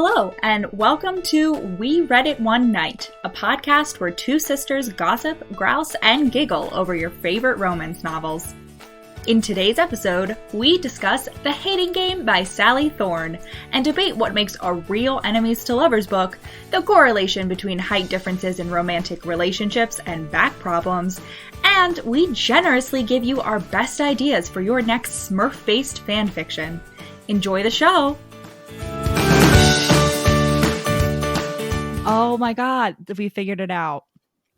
Hello, and welcome to We Read It One Night, a podcast where two sisters gossip, grouse, and giggle over your favorite romance novels. In today's episode, we discuss The Hating Game by Sally Thorne and debate what makes a real enemies to lovers book, the correlation between height differences in romantic relationships and back problems, and we generously give you our best ideas for your next Smurf-based fanfiction. Enjoy the show! Oh my God, we figured it out.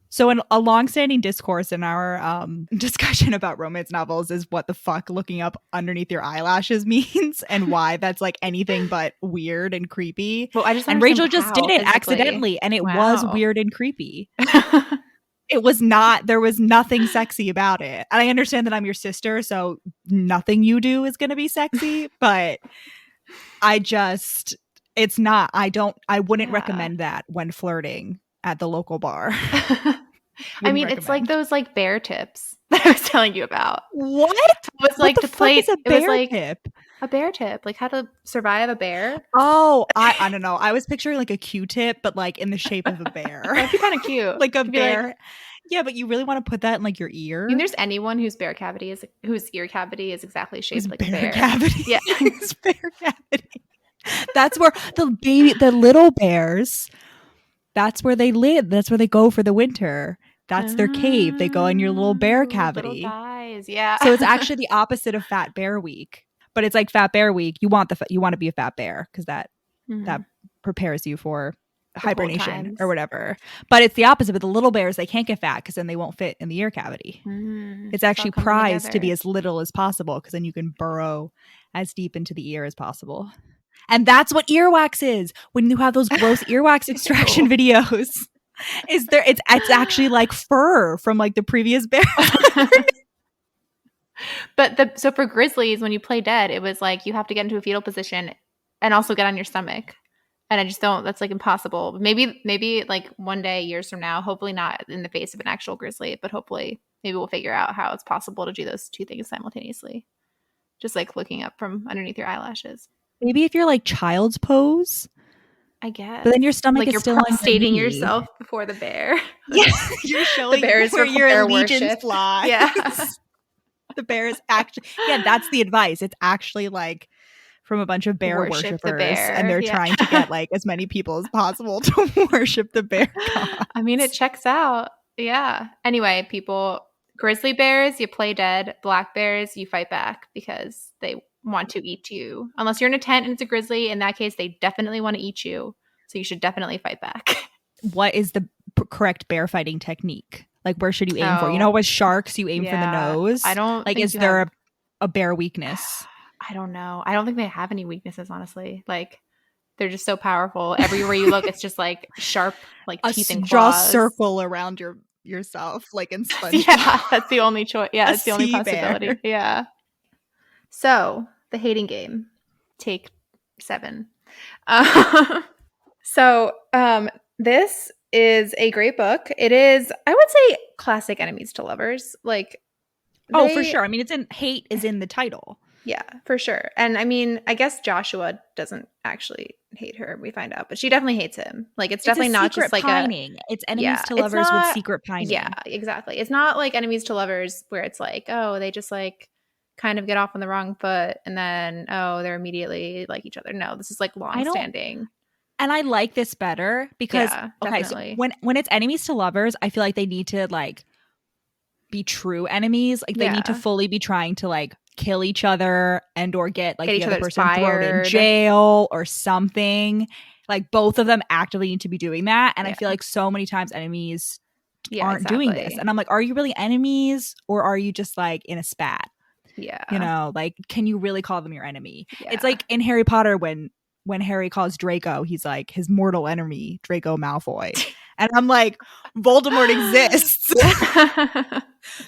So a longstanding discourse in our discussion about romance novels is what the fuck looking up underneath your eyelashes means and why that's like anything but weird and creepy. Well, and Rachel just did it accidentally and it was weird and creepy. It was not, there was nothing sexy about it. And I understand that I'm your sister, so nothing you do is going to be sexy, but it's not. I wouldn't recommend that when flirting at the local bar. I mean, it's like those like bear tips that I was telling you about. What? It was like what the to play. Fuck is a bear tip? A bear tip, like how to survive a bear. Oh, I don't know. I was picturing like a Q-tip, but like in the shape of a bear. That'd be kind of cute. Like a bear. Like, yeah, but you really want to put that in like your ear? I mean, there's anyone whose ear cavity is exactly shaped like a bear. Cavity. Yeah, it's bear cavity. That's where the little bears, that's where they live. That's where they go for the winter. That's their cave. They go in your little bear cavity. Little guys, yeah. So it's actually the opposite of Fat Bear Week. But it's like Fat Bear Week. You want to be a fat bear because that prepares you for hibernation or whatever. But it's the opposite. But the little bears, they can't get fat because then they won't fit in the ear cavity. It's actually prized to be as little as possible because then you can burrow as deep into the ear as possible. And that's what earwax is. When you have those gross earwax extraction videos, it's actually like fur from like the previous bear. But so for grizzlies, when you play dead, it was like you have to get into a fetal position and also get on your stomach. And I just don't. That's like impossible. Maybe like one day, years from now, hopefully not in the face of an actual grizzly, but hopefully maybe we'll figure out how it's possible to do those two things simultaneously. Just like looking up from underneath your eyelashes. Maybe if you're like child's pose, I guess. But then your stomach like is still stating yourself before the bear. Yeah, you're showing the bears where your bear allegiance worship. flies. Yeah, the bear is actually. Yeah, that's the advice. It's actually like from a bunch of bear worship worshippers, and they're trying to get like as many people as possible to worship the bear god. I mean, it checks out. Yeah. Anyway, people, grizzly bears, you play dead. Black bears, you fight back because they want to eat you. Unless you're in a tent and it's a grizzly, in that case they definitely want to eat you, so you should definitely fight back. What is the correct bear fighting technique? Like where should you aim for? You know, with sharks you aim for the nose. I don't like is there a bear weakness? I don't know. I don't think they have any weaknesses, honestly. Like they're just so powerful. Everywhere you look it's just like sharp like teeth and claws. Draw a circle around yourself like in SpongeBob. Yeah, that's the only choice. Yeah, that's the only possibility. Bear. Yeah. So, The Hating Game, take 7. This is a great book. It is, I would say, classic enemies to lovers. Like, for sure. I mean, hate is in the title. Yeah, for sure. And I mean, I guess Joshua doesn't actually hate her. We find out, but she definitely hates him. Like, it's definitely not just like pining. It's enemies to lovers with secret pining. Yeah, exactly. It's not like enemies to lovers where it's like, oh, they just like kind of get off on the wrong foot and then they're immediately like each other. No, this is like long-standing. And I like this better because so when it's enemies to lovers, I feel like they need to like be true enemies. Like they need to fully be trying to like kill each other and or get like the other person thrown in jail or something. Like both of them actively need to be doing that. And I feel like so many times enemies aren't doing this. And I'm like, are you really enemies or are you just like in a spat? Yeah. You know, like, can you really call them your enemy? Yeah. It's like in Harry Potter when Harry calls Draco, he's like his mortal enemy, Draco Malfoy. And I'm like, Voldemort exists.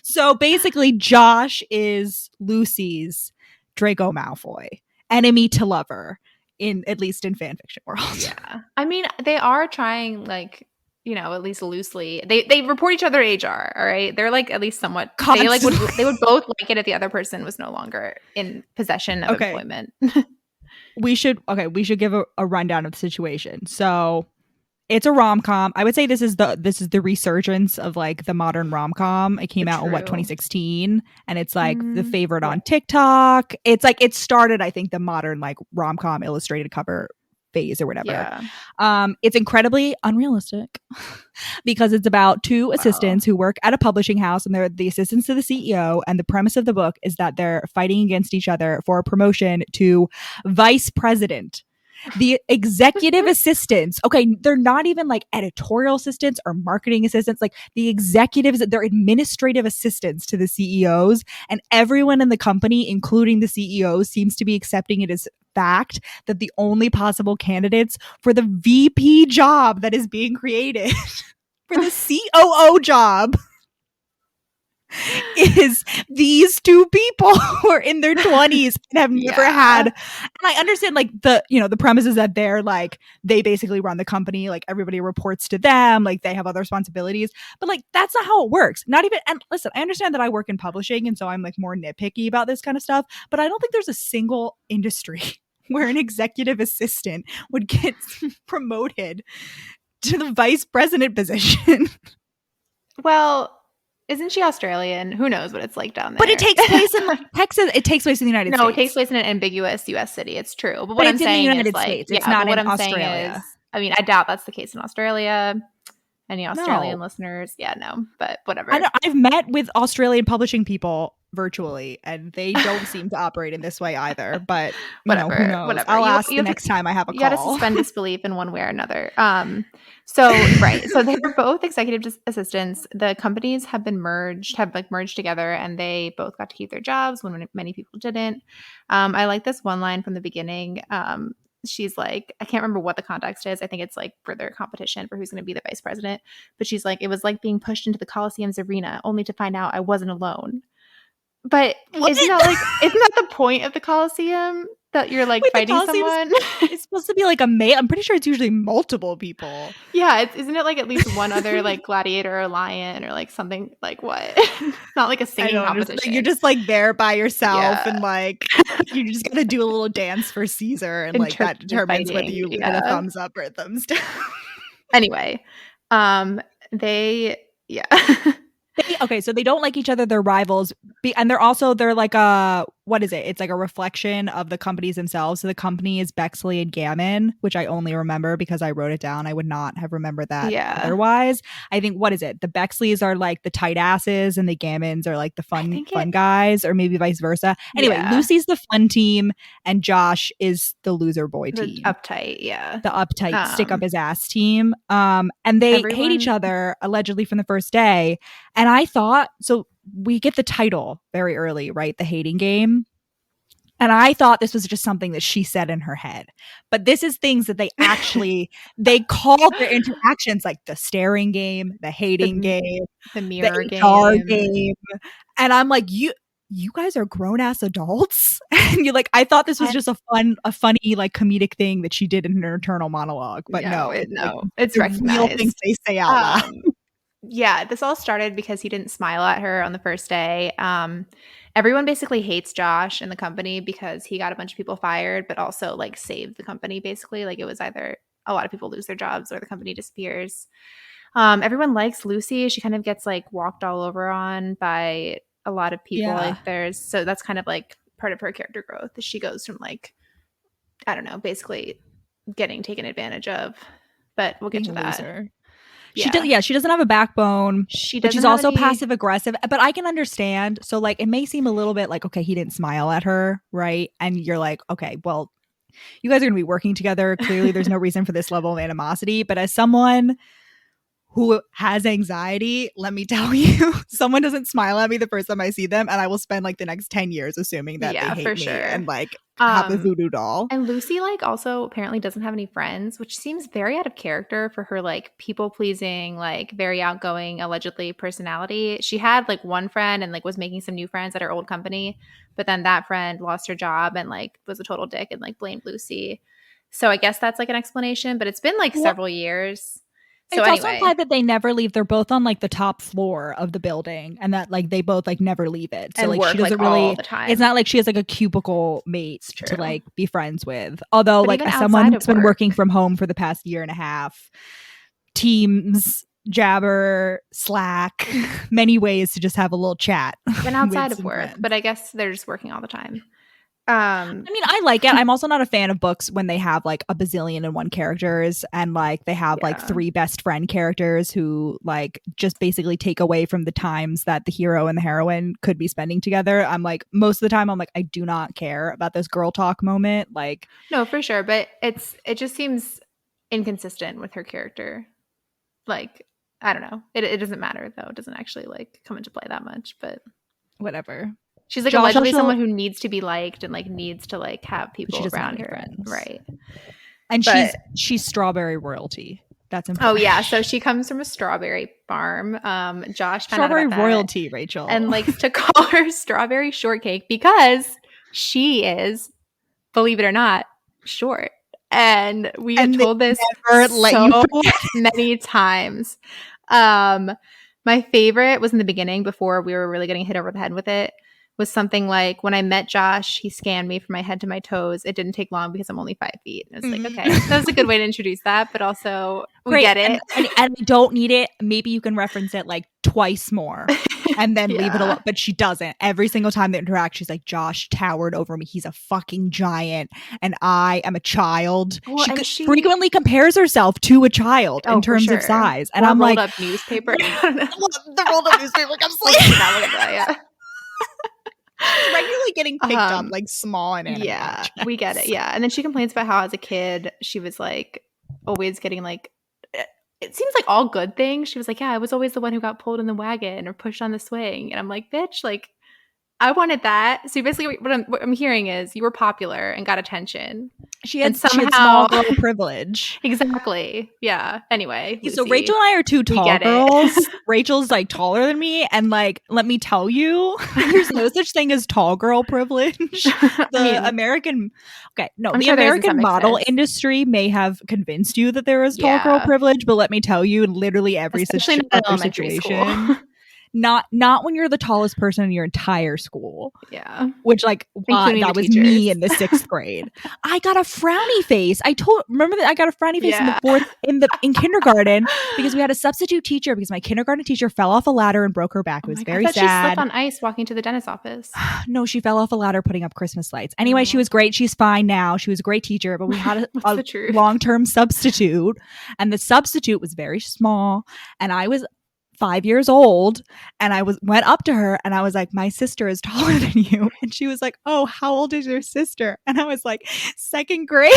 So basically, Josh is Lucy's Draco Malfoy, enemy to lover, at least in fanfiction world. Yeah. I mean, they are trying like, you know, at least loosely. They report each other HR, all right? They're like at least somewhat they would both like it if the other person was no longer in possession of employment. we should give a rundown of the situation. So it's a rom-com. I would say this is the resurgence of like the modern rom-com. It came out in 2016, and it's like the favorite on TikTok. It's like it started, I think, the modern like rom-com illustrated cover phase or whatever. Yeah. It's incredibly unrealistic because it's about two assistants who work at a publishing house, and they're the assistants to the CEO, and the premise of the book is that they're fighting against each other for a promotion to vice president. The executive assistants, okay, they're not even like editorial assistants or marketing assistants. Like the executives, they're administrative assistants to the CEOs, and everyone in the company, including the CEO, seems to be accepting it as fact that the only possible candidates for the VP job that is being created for the COO job is these two people who are in their 20s and have never had. And I understand like the premise is that they're like, they basically run the company, like everybody reports to them, like they have other responsibilities, but like that's not how it works. Not even, and listen, I understand that I work in publishing, and so I'm like more nitpicky about this kind of stuff, but I don't think there's a single industry where an executive assistant would get promoted to the vice president position. Well, isn't she Australian? Who knows what it's like down there? But it takes place in like Texas. It takes place in the United States. No, it takes place in an ambiguous U.S. city. It's true. But what I'm it's in saying the United is like, States. It's not what in I'm Australia. saying is, I mean, I doubt that's the case in Australia. Any Australian listeners? Yeah, no, but whatever. I know, I've met with Australian publishing people virtually, and they don't seem to operate in this way either. But whatever, who knows? Whatever. I'll ask the next time I have a call. You got to suspend disbelief in one way or another. So they're both executive assistants. The companies have merged together, and they both got to keep their jobs when many people didn't. I like this one line from the beginning. She's like, I can't remember what the context is. I think it's like for their competition for who's going to be the vice president. But she's like, it was like being pushed into the Coliseum's arena only to find out I wasn't alone. But isn't that the point of the Coliseum? That you're like fighting someone? It's supposed to be like I'm pretty sure it's usually multiple people. Yeah, isn't it like at least one other like gladiator or lion or like something like what? Not like a singing competition. You're just like there by yourself and like you just got to do a little dance for Caesar, and like that determines whether you get a thumbs up or a thumbs down. Anyway, so they don't like each other. They're rivals, and they're like what is it? It's like a reflection of the companies themselves. So the company is Bexley and Gammon, which I only remember because I wrote it down. I would not have remembered that otherwise. I think, what is it? The Bexleys are like the tight asses, and the Gammons are like the fun guys, or maybe vice versa. Anyway, Lucy's the fun team, and Josh is the loser boy team. Uptight, the uptight, stick up his ass team. And they hate each other allegedly from the first day. And I thought, so we get the title very early, right? The hating game. And I thought this was just something that she said in her head. But this is things that they called their interactions, like the staring game, the hating game, the mirror game. And I'm like, you guys are grown-ass adults? And you're like, I thought this was just a funny, like comedic thing that she did in her internal monologue. But it's recognized. Real things they say out loud. Yeah, this all started because he didn't smile at her on the first day. Everyone basically hates Josh and the company because he got a bunch of people fired, but also like saved the company basically. Like it was either a lot of people lose their jobs or the company disappears. Everyone likes Lucy. She kind of gets like walked all over on by a lot of people. So that's kind of like part of her character growth. She goes from like, I don't know, basically getting taken advantage of. But we'll get to that. Loser. She doesn't have a backbone. But she's also passive aggressive. But I can understand. So like it may seem a little bit like, okay, he didn't smile at her, right? And you're like, okay, well, you guys are gonna be working together. Clearly there's no reason for this level of animosity. But as someone who has anxiety, let me tell you, someone doesn't smile at me the first time I see them, and I will spend like the next 10 years assuming that they hate me and like have a voodoo doll. And Lucy like also apparently doesn't have any friends, which seems very out of character for her like people pleasing, like very outgoing, allegedly personality. She had like one friend and like was making some new friends at her old company, but then that friend lost her job and like was a total dick and like blamed Lucy. So I guess that's like an explanation, but it's been like several years So it's anyway, also implied that they never leave. They're both on like the top floor of the building, and that like they both like never leave it. So and like work she doesn't like all really. the time. It's not like she has like a cubicle mate It's true. to like be friends with. Although But like even as outside someone of who's been work- working from home for the past year and a half, Teams, Jabber, Slack, many ways to just have a little chat. and outside with of some work, friends. but I guess they're just working all the time. I mean, I like it. I'm also not a fan of books when they have like a bazillion and one characters and like they have like Yeah. 3 best friend characters who like just basically take away from the times that the hero and the heroine could be spending together. I'm like, most of the time I'm like, I do not care about this girl talk moment. Like, No, for sure, but it just seems inconsistent with her character. Like, I don't know. It doesn't matter though. It doesn't actually like come into play that much, but whatever. she's like Josh allegedly also- someone who needs to be liked and like needs to like have But she people doesn't have around any her. friends. Right. And But- she's strawberry royalty. That's important. Oh yeah, so she comes from a strawberry farm. Josh found strawberry out about that royalty, Rachel. and likes to call her strawberry shortcake because she is, believe it or not, short. And we had told this never let so you many times. My favorite was in the beginning before we were really getting hit over the head with it. Was something like, when I met Josh, he scanned me from my head to my toes. It didn't take long because I'm only 5 feet. And it's like, okay, that was a good way to introduce that, but also we get it. And I don't need it. Maybe you can reference it like twice more and then leave it alone. But she doesn't. Every single time they interact, she's like, Josh towered over me. He's a fucking giant and I am a child. Well, she frequently compares herself to a child in terms of size. And I'm like, up newspaper. the rolled up newspaper. Like, I'm yeah. It's regularly getting picked up like small and anime. Yeah, we get it. Yeah. And then she complains about how as a kid she was like always getting like, it seems like all good things. She was like, yeah, I was always the one who got pulled in the wagon or pushed on the swing. And I'm like, bitch, like I wanted that. So basically what I'm hearing is you were popular and got attention. She had small girl privilege. Exactly. Yeah. Anyway. Lucy, so Rachel and I are 2 tall girls. Rachel's like taller than me. And like, let me tell you, there's no such thing as tall girl privilege. The American model industry may have convinced you that there is tall girl privilege, but let me tell you, in literally every situation. Not when you're the tallest person in your entire school. Yeah. Which like that was teachers. me in the 6th grade. I got a frowny face. Remember that I got a frowny face in the 4th in kindergarten because we had a substitute teacher because my kindergarten teacher fell off a ladder and broke her back. It was very sad. She slipped on ice walking to the dentist's office. No, she fell off a ladder putting up Christmas lights. Anyway, she was great. She's fine now. She was a great teacher, but we had a long-term substitute and the substitute was very small and I was 5 years old and I went up to her and I was like, my sister is taller than you. And she was like, oh, how old is your sister? And I was like, 2nd grade.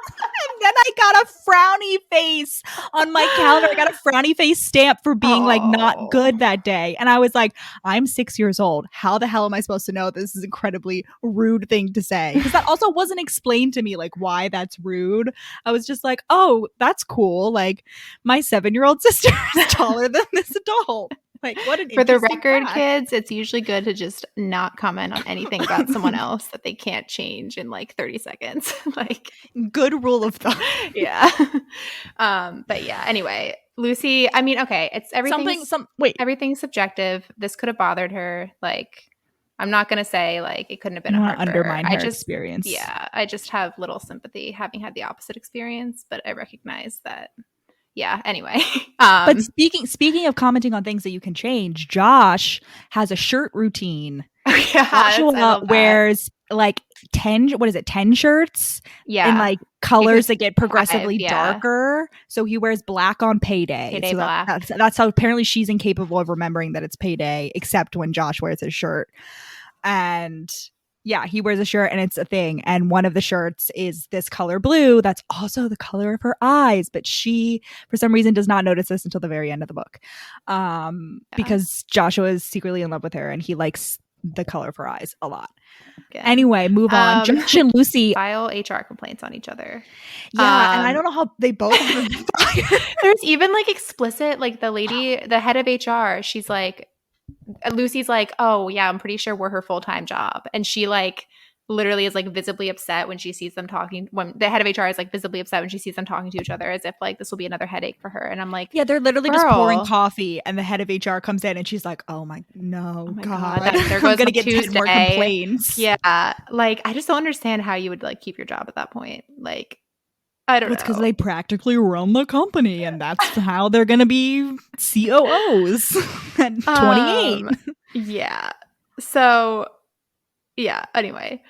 And then I got a frowny face on my calendar. I got a frowny face stamp for being like not good that day. And I was like, I'm 6 years old. How the hell am I supposed to know this is an incredibly rude thing to say? Because that also wasn't explained to me like why that's rude. I was just like, oh, that's cool. Like my 7-year-old sister is taller than this adult. Like, what an For the record, fact. Kids, it's usually good to just not comment on anything about someone else that they can't change in like 30 seconds. Like, good rule of thumb. Yeah. But yeah, anyway, Lucy, I mean, okay, it's everything. Everything's subjective. This could have bothered her. Like, I'm not going to say like it couldn't have been a hard undermine her experience. Yeah. I just have little sympathy having had the opposite experience, but I recognize that. Yeah. Anyway, but speaking of commenting on things that you can change, Josh has a shirt routine. Joshua wears like 10 shirts in like colors that get progressively darker. So he wears black on payday. So black. That's how apparently she's incapable of remembering that it's payday, except when Josh wears his shirt. And yeah, he wears a shirt and it's a thing. And one of the shirts is this color blue. That's also the color of her eyes. But she, for some reason, does not notice this until the very end of the book. Because Joshua is secretly in love with her and he likes the color of her eyes a lot. Again. Anyway, move on. Josh and Lucy file HR complaints on each other. Yeah, and I don't know how they both There's even like explicit, like the head of HR, she's like, Lucy's like, oh yeah, I'm pretty sure we're her full-time job. And she like literally is like visibly upset when she sees them talking. When the head of HR is like visibly upset when she sees them talking to each other, as if like this will be another headache for her. And I'm like, yeah, they're literally girl. just pouring coffee, and the head of HR comes in, and she's like, "Oh my God, there goes I'm gonna get Tuesday. 10 more complaints." Yeah, like I just don't understand how you would like keep your job at that point. Like, I don't know. It's because they practically run the company, and that's how they're gonna be COOs at 28. Yeah. So, yeah. Anyway,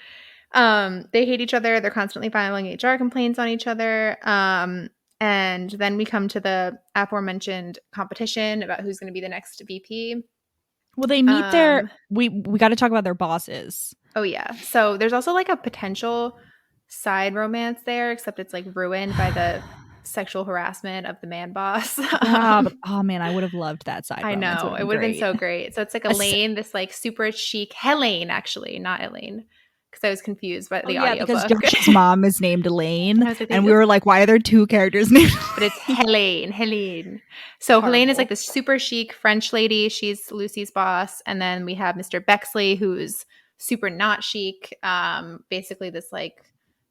they hate each other. They're constantly filing HR complaints on each other. And then we come to the aforementioned competition about who's going to be the next VP. Well, they meet their. We got to talk about their bosses. Oh yeah. So there's also like a potential side romance there, except it's like ruined by the sexual harassment of the man boss. Yeah, but oh man, I would have loved that side romance. I know. It would have been so great. So it's like Elaine, this like super chic Helene, actually, not Elaine. Because I was confused by the audiobook. Because Josh's mom is named Elaine. Like, and we were like, why are there two characters named But it's Helene. So Helene is like this super chic French lady. She's Lucy's boss. And then we have Mr. Bexley, who's super not chic. Basically this like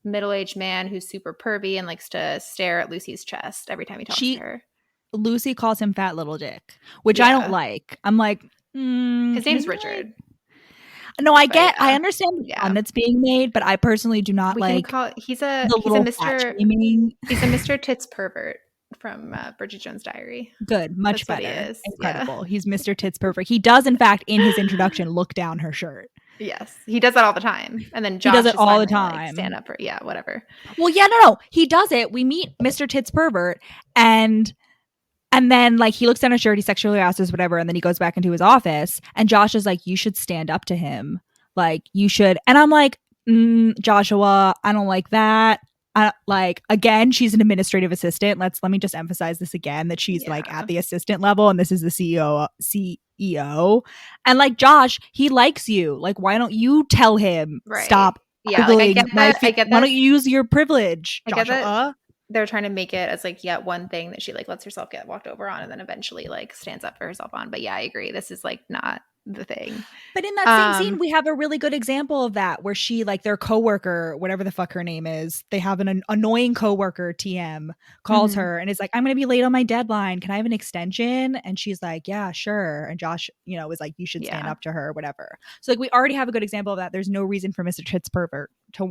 middle-aged man who's super pervy and likes to stare at Lucy's chest every time he talks to her. Lucy calls him Fat Little Dick, which I don't like. I'm like, his name's Richard. No, I understand the fun that's being made, but I personally do not he's a Mr. Tits pervert from Bridget Jones' Diary. Good, much better. Incredible. Yeah. He's Mr. Tits pervert. He does, in fact, in his introduction, look down her shirt. Yes, he does that all the time, and then Josh he does it all the time. Like, stand up for whatever. Well, yeah, no, he does it. We meet Mr. Tits pervert, and then like he looks down her shirt, he sexually harasses whatever, and then he goes back into his office, and Josh is like, "You should stand up to him, like you should." And I'm like, Joshua, I don't like that. Like again, she's an administrative assistant. Let me just emphasize this again that she's like at the assistant level, and this is the CEO. And like Josh, he likes you. Like, why don't you tell him stop? Yeah, like I get that. I get that. Why don't you use your privilege, Joshua? I get that. They're trying to make it as like yet one thing that she like lets herself get walked over on, and then eventually like stands up for herself on. But yeah, I agree. This is like not the thing. But in that same scene, we have a really good example of that, where she like their coworker, whatever the fuck her name is, they have an annoying coworker, TM, calls her and is like, "I'm gonna be late on my deadline. Can I have an extension?" And she's like, "Yeah, sure." And Josh, was like, "You should stand up to her," or whatever. So like we already have a good example of that. There's no reason for Mr. Tits pervert to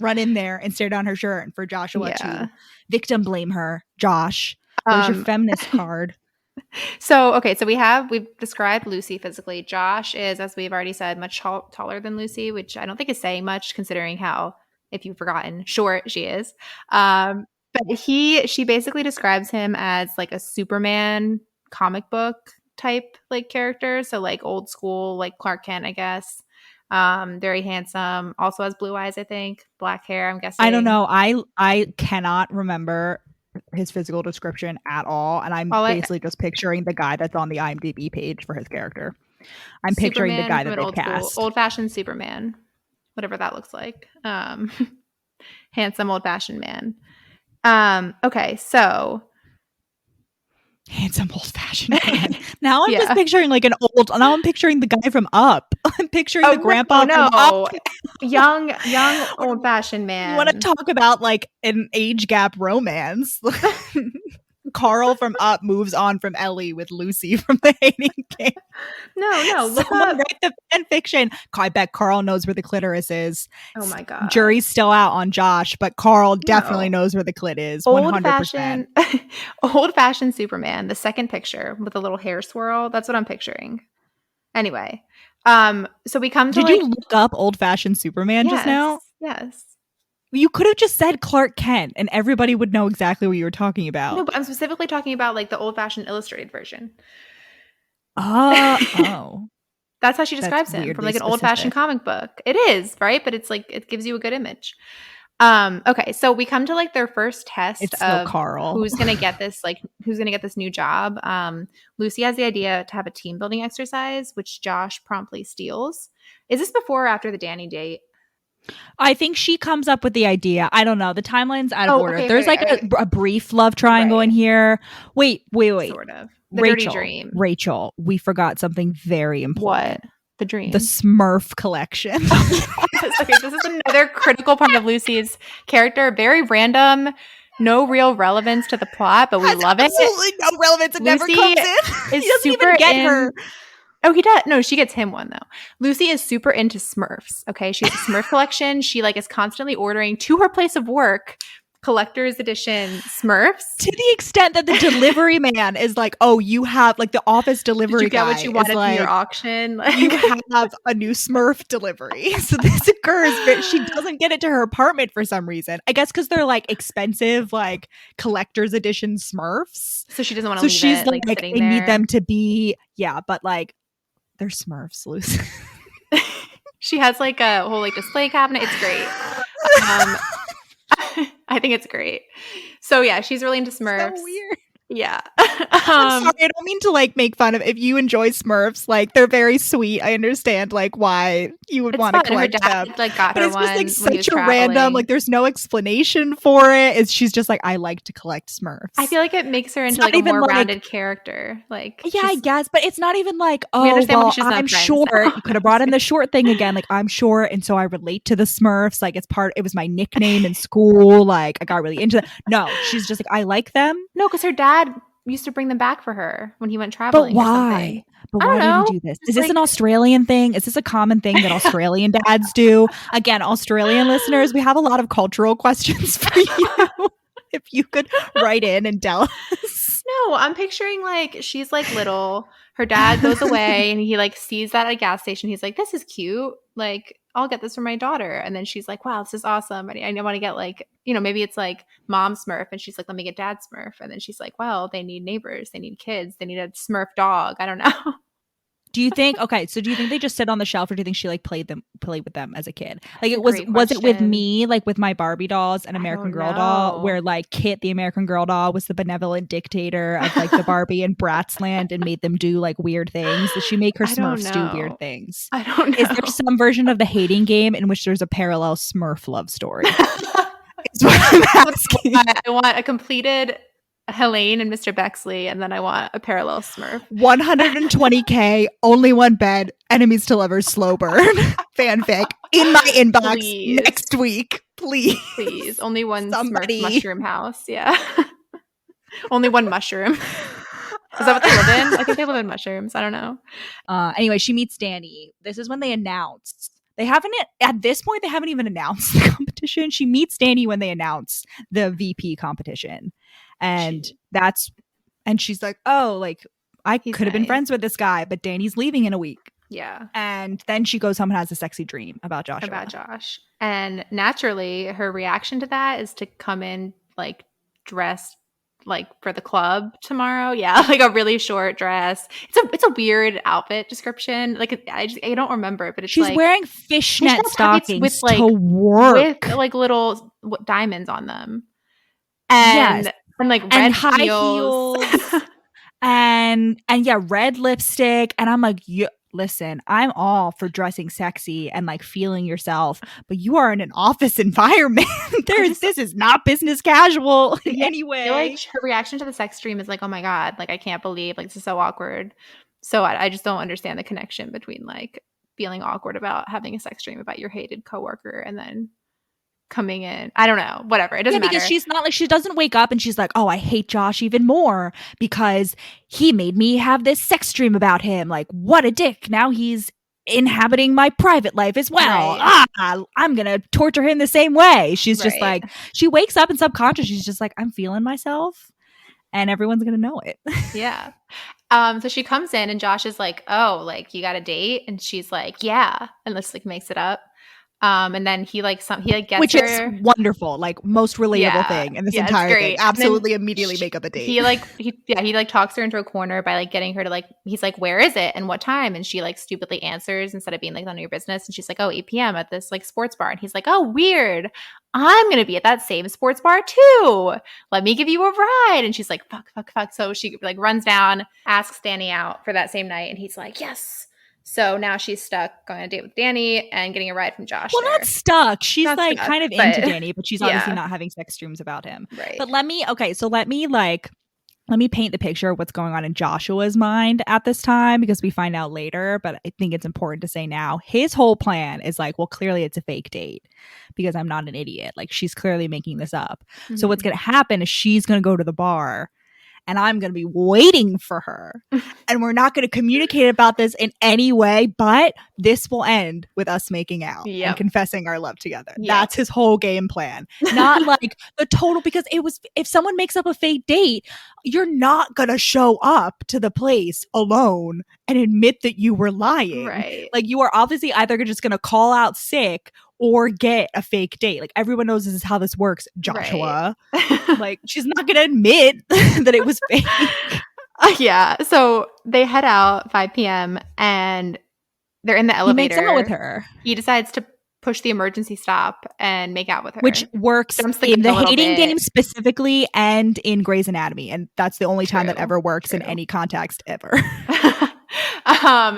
run in there and stare down her shirt, and for Joshua to victim blame her. Josh, where's your feminist card? So we've described Lucy physically. Josh is, as we've already said, much taller than Lucy, which I don't think is saying much considering how, if you've forgotten, short she is. But she basically describes him as like a Superman comic book type like character. So like old school, like Clark Kent, I guess. Very handsome. Also has blue eyes, I think. Black hair, I'm guessing. I don't know. I cannot remember his physical description at all, and I'm basically just picturing the guy that's on the IMDb page for his character. I'm picturing the guy that they cast. Old-fashioned Superman, whatever that looks like. Handsome old-fashioned man. Okay, so handsome old-fashioned man. Now I'm just picturing like now I'm picturing the guy from Up. I'm picturing the grandpa from Up. young old-fashioned man. You want to talk about like an age gap romance? Carl from Up moves on from Ellie with Lucy from The Hating Game. No, look Someone up. write the fan fiction. I bet Carl knows where the clitoris is. Oh my god. Jury's still out on Josh, but Carl definitely knows where the clit is. 100%. Old-fashioned Superman. The second picture with a little hair swirl. That's what I'm picturing. Anyway, so we come to. Did you look up old-fashioned Superman just now? Yes. You could have just said Clark Kent and everybody would know exactly what you were talking about. No, but I'm specifically talking about like the old-fashioned illustrated version. Oh. That's how she describes him, from like an old-fashioned comic book. It is, right? But it's like it gives you a good image. Okay, so we come to like their first test of Carl. who's gonna get this new job. Lucy has the idea to have a team building exercise, which Josh promptly steals. Is this before or after the Danny date? I think she comes up with the idea. I don't know. The timeline's out of order. Okay, There's a brief love triangle in here. Wait. Sort of. The dirty dream. Rachel, we forgot something very important. What? the dream. The Smurf collection. Okay, this is another critical part of Lucy's character. Very random, no real relevance to the plot, but we love it. Absolutely no relevance. It never comes in. He doesn't even get her. Oh, he does. No, she gets him one though. Lucy is super into Smurfs. Okay, she has a Smurf collection. She like is constantly ordering to her place of work collector's edition Smurfs, to the extent that the delivery man is like, "Oh, you have like the office delivery. Did you get what you wanted from your auction? Like, you have a new Smurf delivery." So this occurs, but she doesn't get it to her apartment for some reason. I guess because they're like expensive, like collector's edition Smurfs. So she doesn't want to. So leave she's it, like, I need them to be but like they're Smurfs, Lucy. She has like a whole like display cabinet. It's great. I think it's great. So yeah, she's really into Smurfs. So weird. Yeah. I'm sorry, I don't mean to like make fun of if you enjoy Smurfs. Like they're very sweet. I understand like why you would want to collect her dad, them. Like got but her it's one just like such a random. Like there's no explanation for it. She's just like, I like to collect Smurfs. I feel like it makes her into like a more rounded character. Like yeah, I guess, but it's not even like well, I'm short. You could have brought in the short thing again. Like I'm short, and so I relate to the Smurfs. Like it was my nickname in school. Like I got really into that. No, she's just like I like them. No, because her dad used to bring them back for her when he went traveling. But why? Or something. But why did he do this? Is this an Australian thing? Is this a common thing that Australian dads do? Again, Australian listeners, we have a lot of cultural questions for you. If you could write in and tell us. No, I'm picturing like she's like little. Her dad goes away and he like sees that at a gas station. He's like, this is cute. Like, I'll get this for my daughter. And then she's like, wow, this is awesome. I want to get like, maybe it's like mom Smurf. And she's like, let me get dad Smurf. And then she's like, well, they need neighbors. They need kids. They need a Smurf dog. I don't know. Do you think they just sit on the shelf, or do you think she like played with them as a kid? Like was it with me, like with my Barbie dolls and American Girl doll, where like Kit, the American Girl doll, was the benevolent dictator of like the Barbie and Bratz land and made them do like weird things? Does she make her Smurfs do weird things? I don't know. Is there some version of the hating game in which there's a parallel Smurf love story? Is what I'm asking. I want a completed Helene and Mr. Bexley, and then I want a parallel Smurf. 120K, only one bed, enemies to lovers, slow burn, fanfic in my inbox next week. Please. Only one Smurf mushroom house. Yeah. Only one mushroom. Is that what they live in? I think they live in mushrooms. I don't know. Anyway, she meets Danny. This is when they announce. At this point, they haven't even announced the competition. She meets Danny when they announce the VP competition. And she's like, oh, like I could have been friends with this guy, but Danny's leaving in a week. Yeah. And then she goes home and has a sexy dream about Joshua. About Josh. And naturally, her reaction to that is to come in like dressed like for the club tomorrow. Yeah, like a really short dress. It's a weird outfit description. Like I don't remember, but it's she's like wearing fishnet stockings with like to work with like little diamonds on them. And and like red high heels and red lipstick. And I'm like, listen, I'm all for dressing sexy and like feeling yourself, but you are in an office environment. This is not business casual in any way. Like her reaction to the sex dream is like, oh my God, like I can't believe like this is so awkward. So I just don't understand the connection between like feeling awkward about having a sex dream about your hated coworker and then coming in. I don't know. Whatever. It doesn't matter. Because she's not like, she doesn't wake up and she's like, oh, I hate Josh even more because he made me have this sex dream about him. Like, what a dick. Now he's inhabiting my private life as well. Right. I'm going to torture him the same way. She's just like, she wakes up and subconsciously she's just like, I'm feeling myself and everyone's going to know it. Yeah. So she comes in and Josh is like, oh, like you got a date? And she's like, yeah. And this like makes it up. And then he gets which her, is wonderful, like most relatable thing in this entire thing. Absolutely, immediately make up a date. He talks her into a corner by like getting her to like, he's like, where is it and what time? And she like stupidly answers instead of being like none of your business. And she's like, oh, 8 p.m. at this like sports bar. And he's like, oh, weird. I'm gonna be at that same sports bar too. Let me give you a ride. And she's like, fuck. So she like runs down, asks Danny out for that same night, and he's like, yes. So now she's stuck going on a date with Danny and getting a ride from Josh. Well, not stuck. She's not like stuck, kind of into Danny, but she's obviously not having sex dreams about him. Right. But let me like let me paint the picture of what's going on in Joshua's mind at this time, because we find out later, but I think it's important to say now. His whole plan is like, well, clearly it's a fake date because I'm not an idiot. Like, she's clearly making this up. Mm-hmm. So what's going to happen is she's going to go to the bar and I'm going to be waiting for her. And we're not going to communicate about this in any way, but this will end with us making out and confessing our love together. That's his whole game plan. Not like the total, because if someone makes up a fake date, you're not going to show up to the place alone and admit that you were lying. Right. Like, you are obviously either just going to call out sick or get a fake date. Like, everyone knows this is how this works, Joshua. Right. Like, she's not gonna admit that it was fake. Yeah. So they head out 5 p.m. and they're in the elevator. He makes out with her. He decides to push the emergency stop and make out with her, which works in the hating game specifically and in Grey's Anatomy, and that's the only time that ever works in any context ever.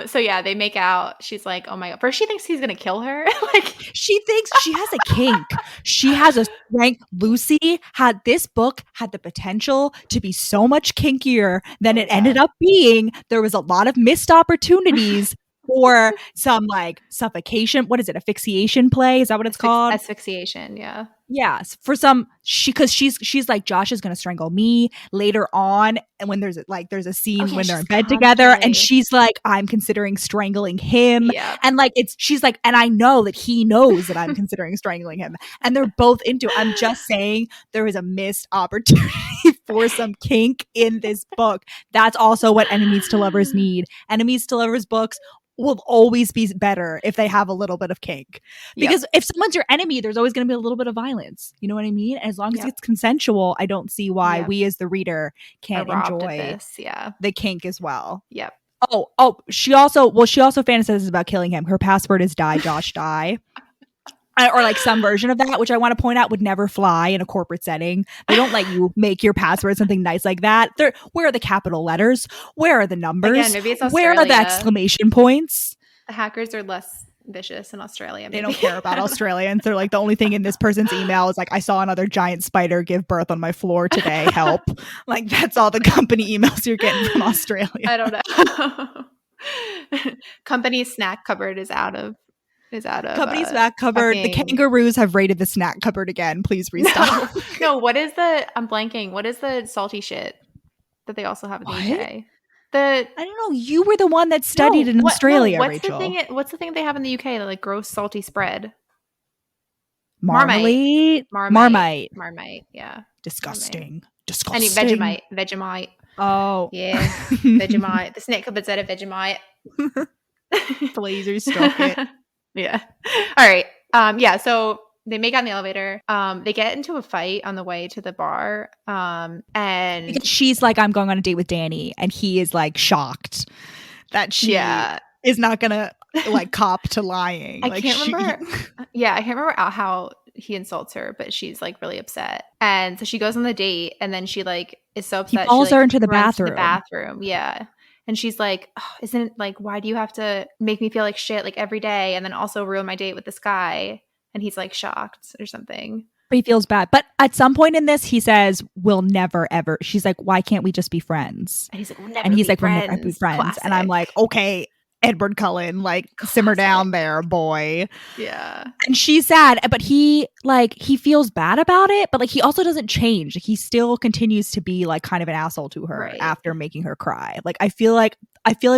So yeah, they make out. She's like, oh my god. First she thinks he's gonna kill her. Like, she thinks she has a kink. She has a strength. Lucy had the potential to be so much kinkier than it ended up being. There was a lot of missed opportunities for some like suffocation. What is it? Asphyxiation play? Is that what it's called? Asphyxiation. Yeah. Yes, for some, because she's like, Josh is gonna strangle me later on, and when there's a scene when they're in bed together, and she's like, I'm considering strangling him, and like she's like, and I know that he knows that I'm considering strangling him, and they're both into it. I'm just saying there is a missed opportunity for some kink in this book. That's also what enemies to lovers need. Enemies to lovers books will always be better if they have a little bit of kink, because if someone's your enemy, there's always going to be a little bit of violence. You know what I mean? As long as it's consensual, I don't see why we as the reader can't enjoy the kink as well. Yep. Oh, she also fantasizes about killing him. Her password is die, Josh, die. Or like some version of that, which I want to point out would never fly in a corporate setting. They don't let you make your password something nice like that. Where are the capital letters? Where are the numbers? Again, maybe it's Australia. Where are the exclamation points? The hackers are less vicious in Australia. Maybe. They don't care about Australians. They're like, the only thing in this person's email is like, I saw another giant spider give birth on my floor today. Help. Like, that's all the company emails you're getting from Australia. I don't know. Company snack cupboard is out of company's snack cupboard. The kangaroos have raided the snack cupboard again. Please restock. No, I'm blanking. What is the salty shit that they also have in the UK? I don't know. You were the one that studied in Australia, Rachel. What's the thing they have in the UK? The like gross salty spread. Marmite. Yeah. Disgusting. Any Vegemite. Oh yeah, Vegemite. The snack cupboard's out of Vegemite. Please restock it. Yeah. All right. So they make out in the elevator. They get into a fight on the way to the bar. And because she's like, I'm going on a date with Danny, and he is like shocked that she is not gonna like cop to lying. I can't remember. I can't remember how he insults her, but she's like really upset. And so she goes on the date, and then she like is so upset. He calls her into the bathroom. Yeah. And she's like, why do you have to make me feel like shit like every day, and then also ruin my date with this guy? And he's like shocked or something. But he feels bad. But at some point in this, he says, we'll never ever. She's like, why can't we just be friends? And he's like, we'll never be friends. Classic. And I'm like, okay, Edward Cullen, like, simmer down there, boy. Yeah. And she's sad, but he feels bad about it, but like he also doesn't change. He still continues to be like kind of an asshole to her after making her cry. Like, I feel like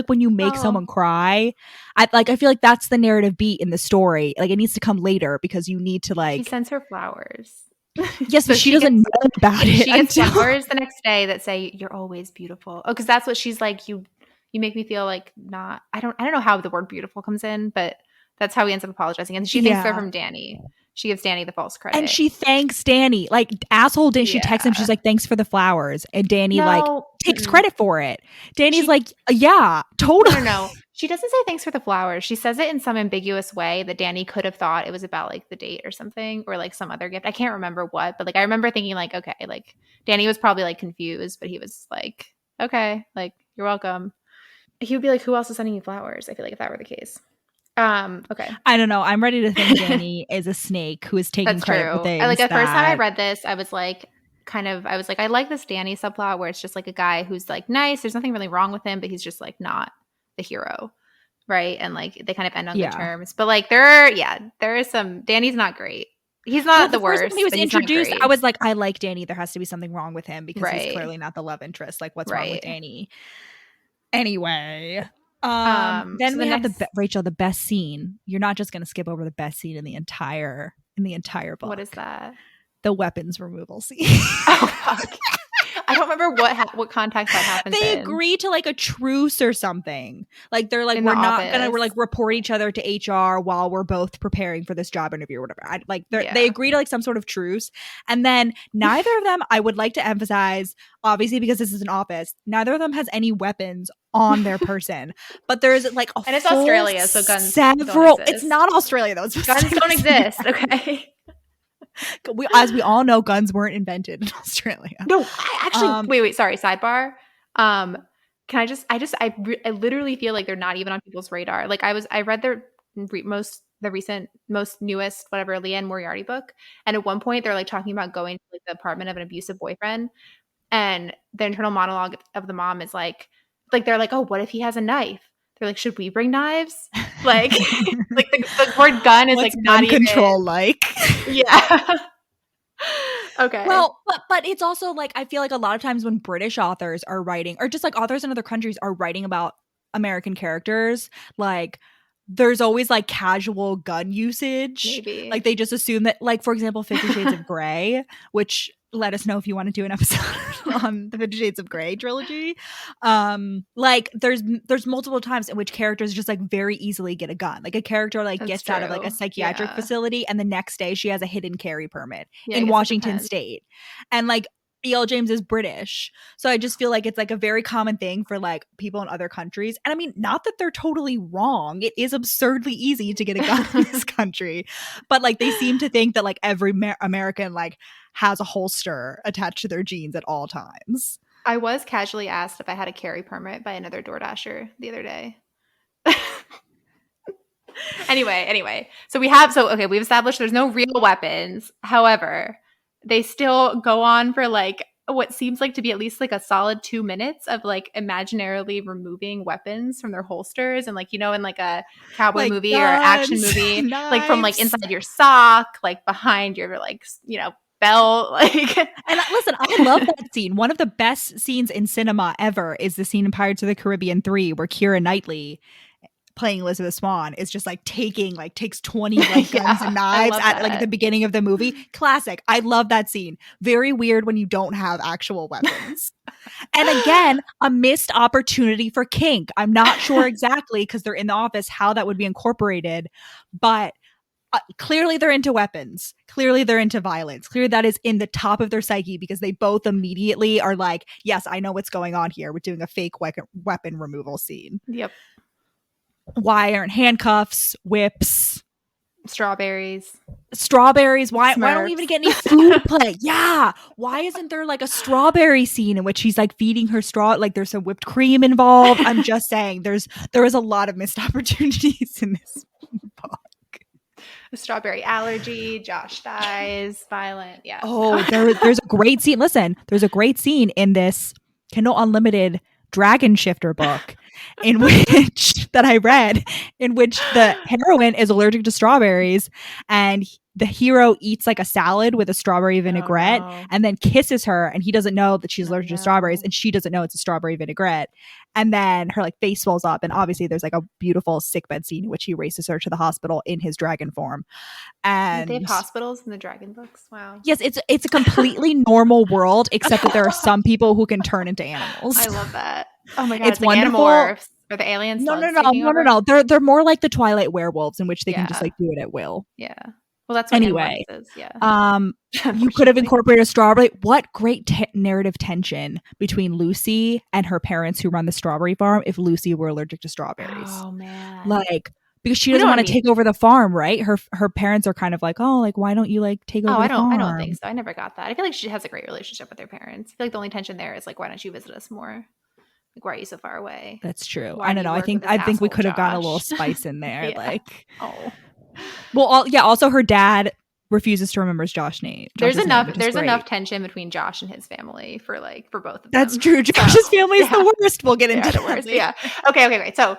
when you make someone cry, I feel like that's the narrative beat in the story. Like, it needs to come later because you need to like. He sends her flowers. Yes, but she doesn't know about it. She gets flowers the next day that say, "You're always beautiful." Oh, because that's what she's like. You make me feel like not. I don't know how the word beautiful comes in, but that's how he ends up apologizing. And she thinks they're from Danny. She gives Danny the false credit. And she thanks Danny. Like, asshole Danny. She texts him. She's like, thanks for the flowers. And Danny takes credit for it. Danny's like, yeah, totally. No. She doesn't say thanks for the flowers. She says it in some ambiguous way that Danny could have thought it was about like the date or something, or like some other gift. I can't remember what, but like I remember thinking like, okay, like Danny was probably like confused, but he was like, okay, like you're welcome. He would be like, who else is sending you flowers? I feel like if that were the case. Okay. I don't know. I'm ready to think Danny is a snake who is taking credit for things. Like, the first time I read this, I was like, kind of, I was like, I like this Danny subplot where it's just like a guy who's like nice. There's nothing really wrong with him, but he's just like not the hero. Right. And like they kind of end on good terms. But like there is some, Danny's not great. He's not the worst. When he was introduced, I was like, I like Danny. There has to be something wrong with him because he's clearly not the love interest. Like, what's wrong with Danny? Anyway. Then we have Rachel, the best scene. You're not just going to skip over the best scene in the entire book. What is that? The weapons removal scene. Oh, fuck. I don't remember what context that happens. They agree to like a truce or something. Like they're like, we're not gonna like report each other to HR while we're both preparing for this job interview or whatever. They agree to like some sort of truce, and then neither of them. I would like to emphasize, obviously, because this is an office, neither of them has any weapons on their person. But there's like and it's Australia, so guns don't exist. It's not Australia though. Guns don't exist. Okay. As we all know, guns weren't invented in Australia. No, I actually wait. Sorry, sidebar. Can I literally feel like they're not even on people's radar. Like I read the most newest whatever Leanne Moriarty book, and at one point they're like talking about going to like the apartment of an abusive boyfriend, and the internal monologue of the mom is like they're like, oh, what if he has a knife? They're like, should we bring knives? Like, like the word gun is like not even control. Like, yeah. Okay. Well, but it's also like I feel like a lot of times when British authors are writing, or just like authors in other countries are writing about American characters, like there's always like casual gun usage. Maybe. Like they just assume that, like, for example, 50 Shades of Grey, which let us know if you want to do an episode on the 50 Shades of Grey trilogy. Like there's multiple times in which characters just like very easily get a gun. Like a character like gets out of like a psychiatric facility, and the next day she has a hidden carry permit in Washington State. And like E.L. James is British. So I just feel like it's like a very common thing for like people in other countries. And I mean, not that they're totally wrong. It is absurdly easy to get a gun in this country. But like they seem to think that like every American like has a holster attached to their jeans at all times. I was casually asked if I had a carry permit by another DoorDasher the other day. Anyway. So we've established there's no real weapons. However, they still go on for like what seems like to be at least like a solid 2 minutes of like imaginarily removing weapons from their holsters, and like, you know, in like a cowboy like movie guns, or action movie, knives. Like from like inside your sock, like behind your like, you know, belt. Like, and listen, I love that scene. One of the best scenes in cinema ever is the scene in Pirates of the Caribbean 3 where Keira Knightley, playing Elizabeth Swann, is just like takes 20 like guns and knives at like the beginning of the movie. Classic. I love that scene. Very weird when you don't have actual weapons. And again, a missed opportunity for kink. I'm not sure exactly, because they're in the office, how that would be incorporated, but clearly they're into weapons. Clearly they're into violence. Clearly that is in the top of their psyche, because they both immediately are like, yes, I know what's going on here. We're doing a fake weapon removal scene. Yep. Why aren't handcuffs, whips, strawberries? Why don't we even get any food play? Yeah. Why isn't there like a strawberry scene in which he's like feeding her straw? Like there's some whipped cream involved. I'm just saying there is a lot of missed opportunities in this book. A strawberry allergy, Josh dies, violent. Yeah. Oh, there's a great scene. Listen, there's a great scene in this Kindle Unlimited Dragon Shifter book in which that I read, in which the heroine is allergic to strawberries, and the hero eats like a salad with a strawberry vinaigrette and then kisses her, and he doesn't know that she's allergic to strawberries, and she doesn't know it's a strawberry vinaigrette. And then her like face swells up, and obviously there's like a beautiful sickbed scene in which he races her to the hospital in his dragon form. And they have hospitals in the dragon books. Wow. Yes, it's a completely normal world, except that there are some people who can turn into animals. I love that. Oh my god, it's like wonderful. Animorphs. Are the aliens? No. They're more like the Twilight werewolves, in which they can just like do it at will. Yeah. Well, that's what anyway. Is. Yeah. You could have incorporated a strawberry. What great narrative tension between Lucy and her parents who run the strawberry farm if Lucy were allergic to strawberries. Oh man. Like, because she doesn't want to take over the farm, right? Her parents are kind of like, oh, like why don't you like take over the farm? I don't think so. I never got that. I feel like she has a great relationship with her parents. I feel like the only tension there is like, why don't you visit us more? Like, why are you so far away? That's true. I don't know. I think we could have gotten a little spice in there. Yeah. Like, oh. Well, also her dad refuses to remember Josh's name. There's enough tension between Josh and his family for both of them. That's true. Josh's family is the worst. We'll get into the worst. Yeah. Okay. So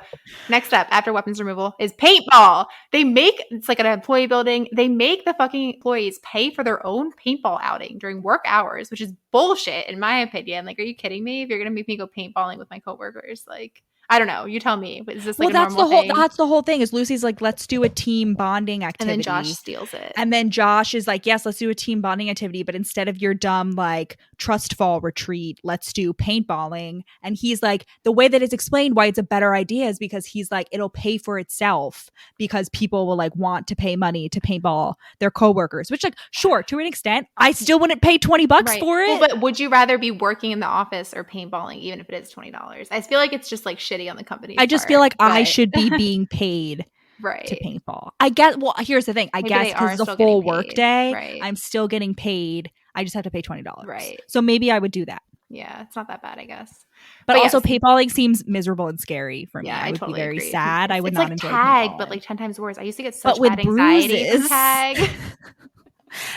next up after weapons removal is paintball. It's like an employee building. They make the fucking employees pay for their own paintball outing during work hours, which is bullshit in my opinion. Like, are you kidding me? If you're gonna make me go paintballing with my coworkers, like, I don't know. You tell me. Is this like a normal thing? That's the whole thing. Is Lucy's like, let's do a team bonding activity, and then Josh steals it. And then Josh is like, yes, let's do a team bonding activity, but instead of your dumb like trust fall retreat, let's do paintballing. And he's like, the way that it's explained why it's a better idea is because he's like, it'll pay for itself because people will like want to pay money to paintball their coworkers. Which, like, sure, to an extent, I still wouldn't pay $20 for it. Well, but would you rather be working in the office or paintballing, even if it is $20? I feel like it's just like shitty on the company. I just feel like I should be being paid to paintball. I guess. Well, here's the thing. I guess because it's a full work day, I'm still getting paid. I just have to pay $20. Right. So maybe I would do that. Yeah, it's not that bad, I guess. But also, paintballing seems miserable and scary for me. Yeah, I would totally be very agree. sad. I would it's not like enjoy tag, paintballing. but like 10 times worse. I used to get such with bad anxiety bruises. from tag.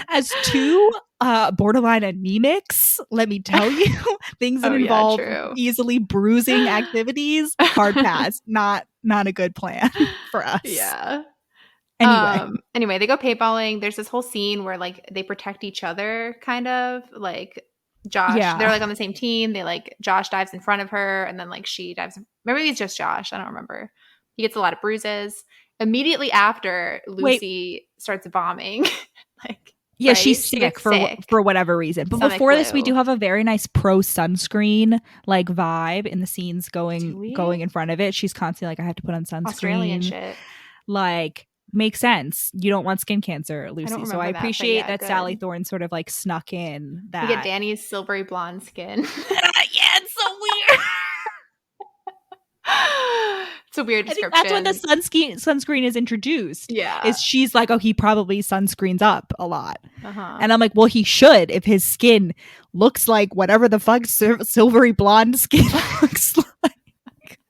As two borderline anemics, let me tell you, things that involve easily bruising activities, hard pass. Not a good plan for us. Yeah. Anyway, they go paintballing. There's this whole scene where like they protect each other, kind of like Josh. Yeah. They're like on the same team. They like Josh dives in front of her, and then like she dives. Maybe it's just Josh. I don't remember. He gets a lot of bruises. Immediately after, Lucy starts vomiting. She's sick for whatever reason. But before this, we do have a very nice pro sunscreen like vibe in the scenes going in front of it. She's constantly like, I have to put on sunscreen. Australian shit. Like, makes sense. You don't want skin cancer, Lucy. So I appreciate that Sally Thorne sort of like snuck in that. You get Danny's silvery blonde skin. It's so weird. It's a weird description. That's when the sunscreen is introduced. Yeah. Is she's like, oh, he probably sunscreens up a lot. And I'm like, well, he should if his skin looks like whatever the fuck silvery blonde skin looks like.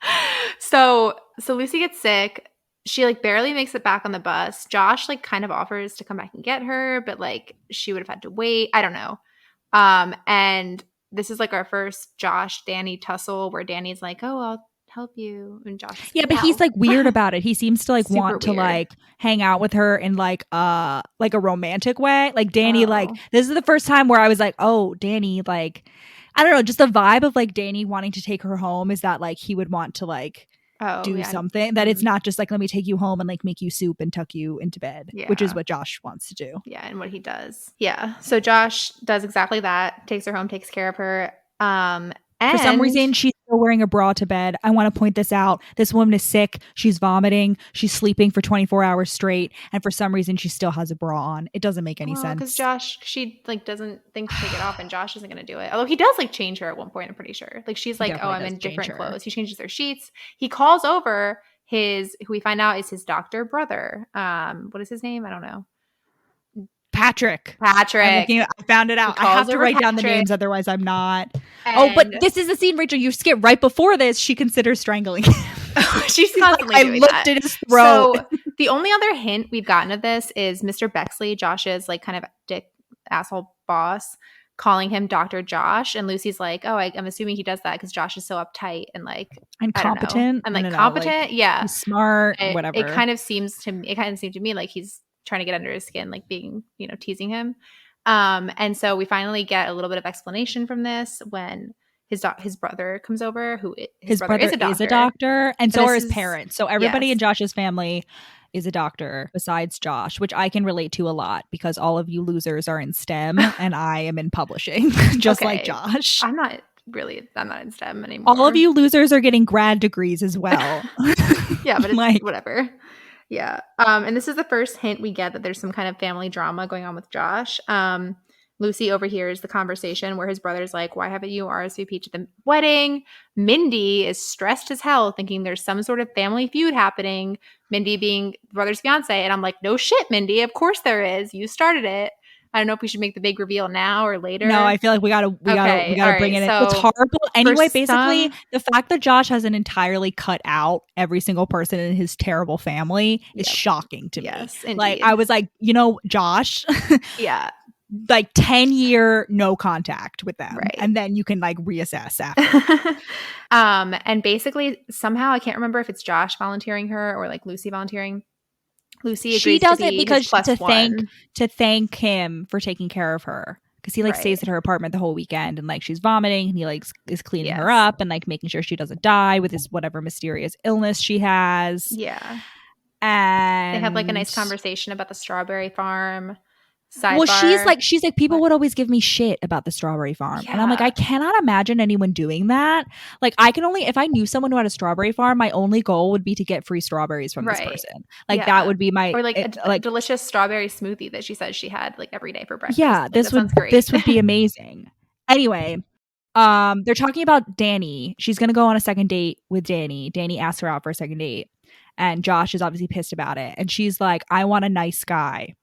So Lucy gets sick. She like barely makes it back on the bus. Josh like kind of offers to come back and get her, but like she would have had to wait. I don't know. And this is like our first Josh-Danny tussle where Danny's like, oh, I'll help you, and Josh but he's like weird about it. He seems to like want to like hang out with her in like a romantic way. Like Danny, like this is the first time where I was like, oh, Danny, like I don't know, just the vibe of like Danny wanting to take her home is that like he would want to like do something that it's not just like let me take you home and like make you soup and tuck you into bed, which is what Josh wants to do. Yeah, and what he does. Yeah, so Josh does exactly that, takes her home, takes care of her. For some reason, she's still wearing a bra to bed. I want to point this out. This woman is sick. She's vomiting. She's sleeping for 24 hours straight. And for some reason, she still has a bra on. It doesn't make any sense. Because Josh, she like doesn't think to take it off, and Josh isn't going to do it. Although he does like change her at one point, I'm pretty sure. Like she's like, oh, I'm in different clothes. He changes their sheets. He calls over who we find out is his doctor brother. What is his name? I don't know. Patrick. I found it out. I have to write down the names, otherwise I'm not. But this is the scene, Rachel, you skip right before this. She considers strangling him. She's constantly doing that. I looked at his throat. So the only other hint we've gotten of this is Mr. Bexley, Josh's like kind of dick asshole boss, calling him Dr. Josh. And Lucy's like, oh, I'm assuming he does that because Josh is so uptight and like competent. And like competent. Yeah. He's smart, whatever. It kind of seemed to me like he's trying to get under his skin, like being, teasing him. And so we finally get a little bit of explanation from this when his brother comes over, who his brother is a doctor. And so are his parents. So everybody in Josh's family is a doctor besides Josh, which I can relate to a lot because all of you losers are in STEM and I am in publishing, just like Josh. I'm not in STEM anymore. All of you losers are getting grad degrees as well. Yeah, but it's like, whatever. Yeah. And this is the first hint we get that there's some kind of family drama going on with Josh. Lucy overhears the conversation where his brother's like, why haven't you RSVP'd to the wedding? Mindy is stressed as hell thinking there's some sort of family feud happening. Mindy being the brother's fiance. And I'm like, no shit, Mindy. Of course there is. You started it. I don't know if we should make the big reveal now or later. No, I feel like we gotta bring it in. What's horrible anyway, basically, the fact that Josh hasn't entirely cut out every single person in his terrible family is shocking to me. Indeed. Like, I was like, Josh, yeah, like 10-year no contact with them, right. And then you can like reassess after. And basically, somehow I can't remember if it's Josh volunteering her or like Lucy volunteering. Lucy she does it because to thank him for taking care of her, because he like stays at her apartment the whole weekend and like she's vomiting and he like is cleaning her up and like making sure she doesn't die with this whatever mysterious illness she has. Yeah, and they have like a nice conversation about the strawberry farm. Sidebar. Well, she's like, people would always give me shit about the strawberry farm. And I'm like, I cannot imagine anyone doing that. Like, I can only, if I knew someone who had a strawberry farm, my only goal would be to get free strawberries from this person. Like, that would be my, or like a delicious strawberry smoothie that she said she had like every day for breakfast. Yeah, like, this would be amazing. Anyway, they're talking about Danny. She's going to go on a second date with Danny. Danny asks her out for a second date. And Josh is obviously pissed about it. And she's like, I want a nice guy.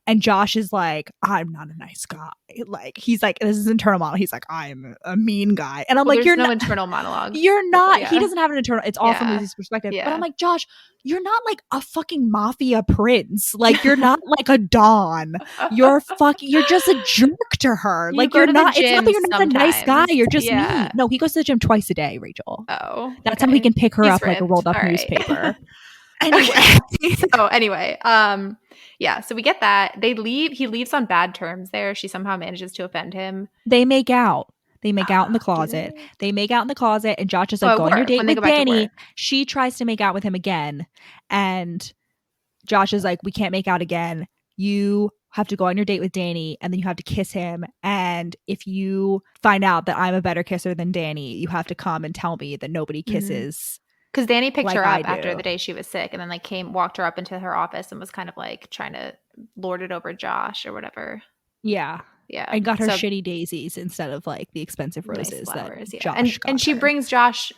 And Josh is like, I'm not a nice guy. Like, he's like, this is internal monologue. He's like, I'm a mean guy. And I'm like, you're no internal monologue. You're not. Yeah. He doesn't have an internal. It's all from Lucy's perspective. Yeah. But I'm like, Josh, you're not like a fucking mafia prince. Like, you're not like a Don. You're just a jerk to her. Like, you're not. It's not that you're not a nice guy. You're just mean. No, he goes to the gym twice a day, Rachel. Oh, that's how he can pick her up like a rolled up newspaper. Anyway, yeah, so we get that. They leave. He leaves on bad terms there. She somehow manages to offend him. They make out. They make out in the closet. They make out in the closet, and Josh is like, go on your date with Danny. She tries to make out with him again, and Josh is like, we can't make out again. You have to go on your date with Danny, and then you have to kiss him. And if you find out that I'm a better kisser than Danny, you have to come and tell me that nobody kisses. Because Danny picked her up after the day she was sick and then like walked her up into her office and was kind of like trying to lord it over Josh or whatever. Yeah. Yeah. I got her shitty daisies instead of like the expensive roses flowers, that Josh got and she brings Josh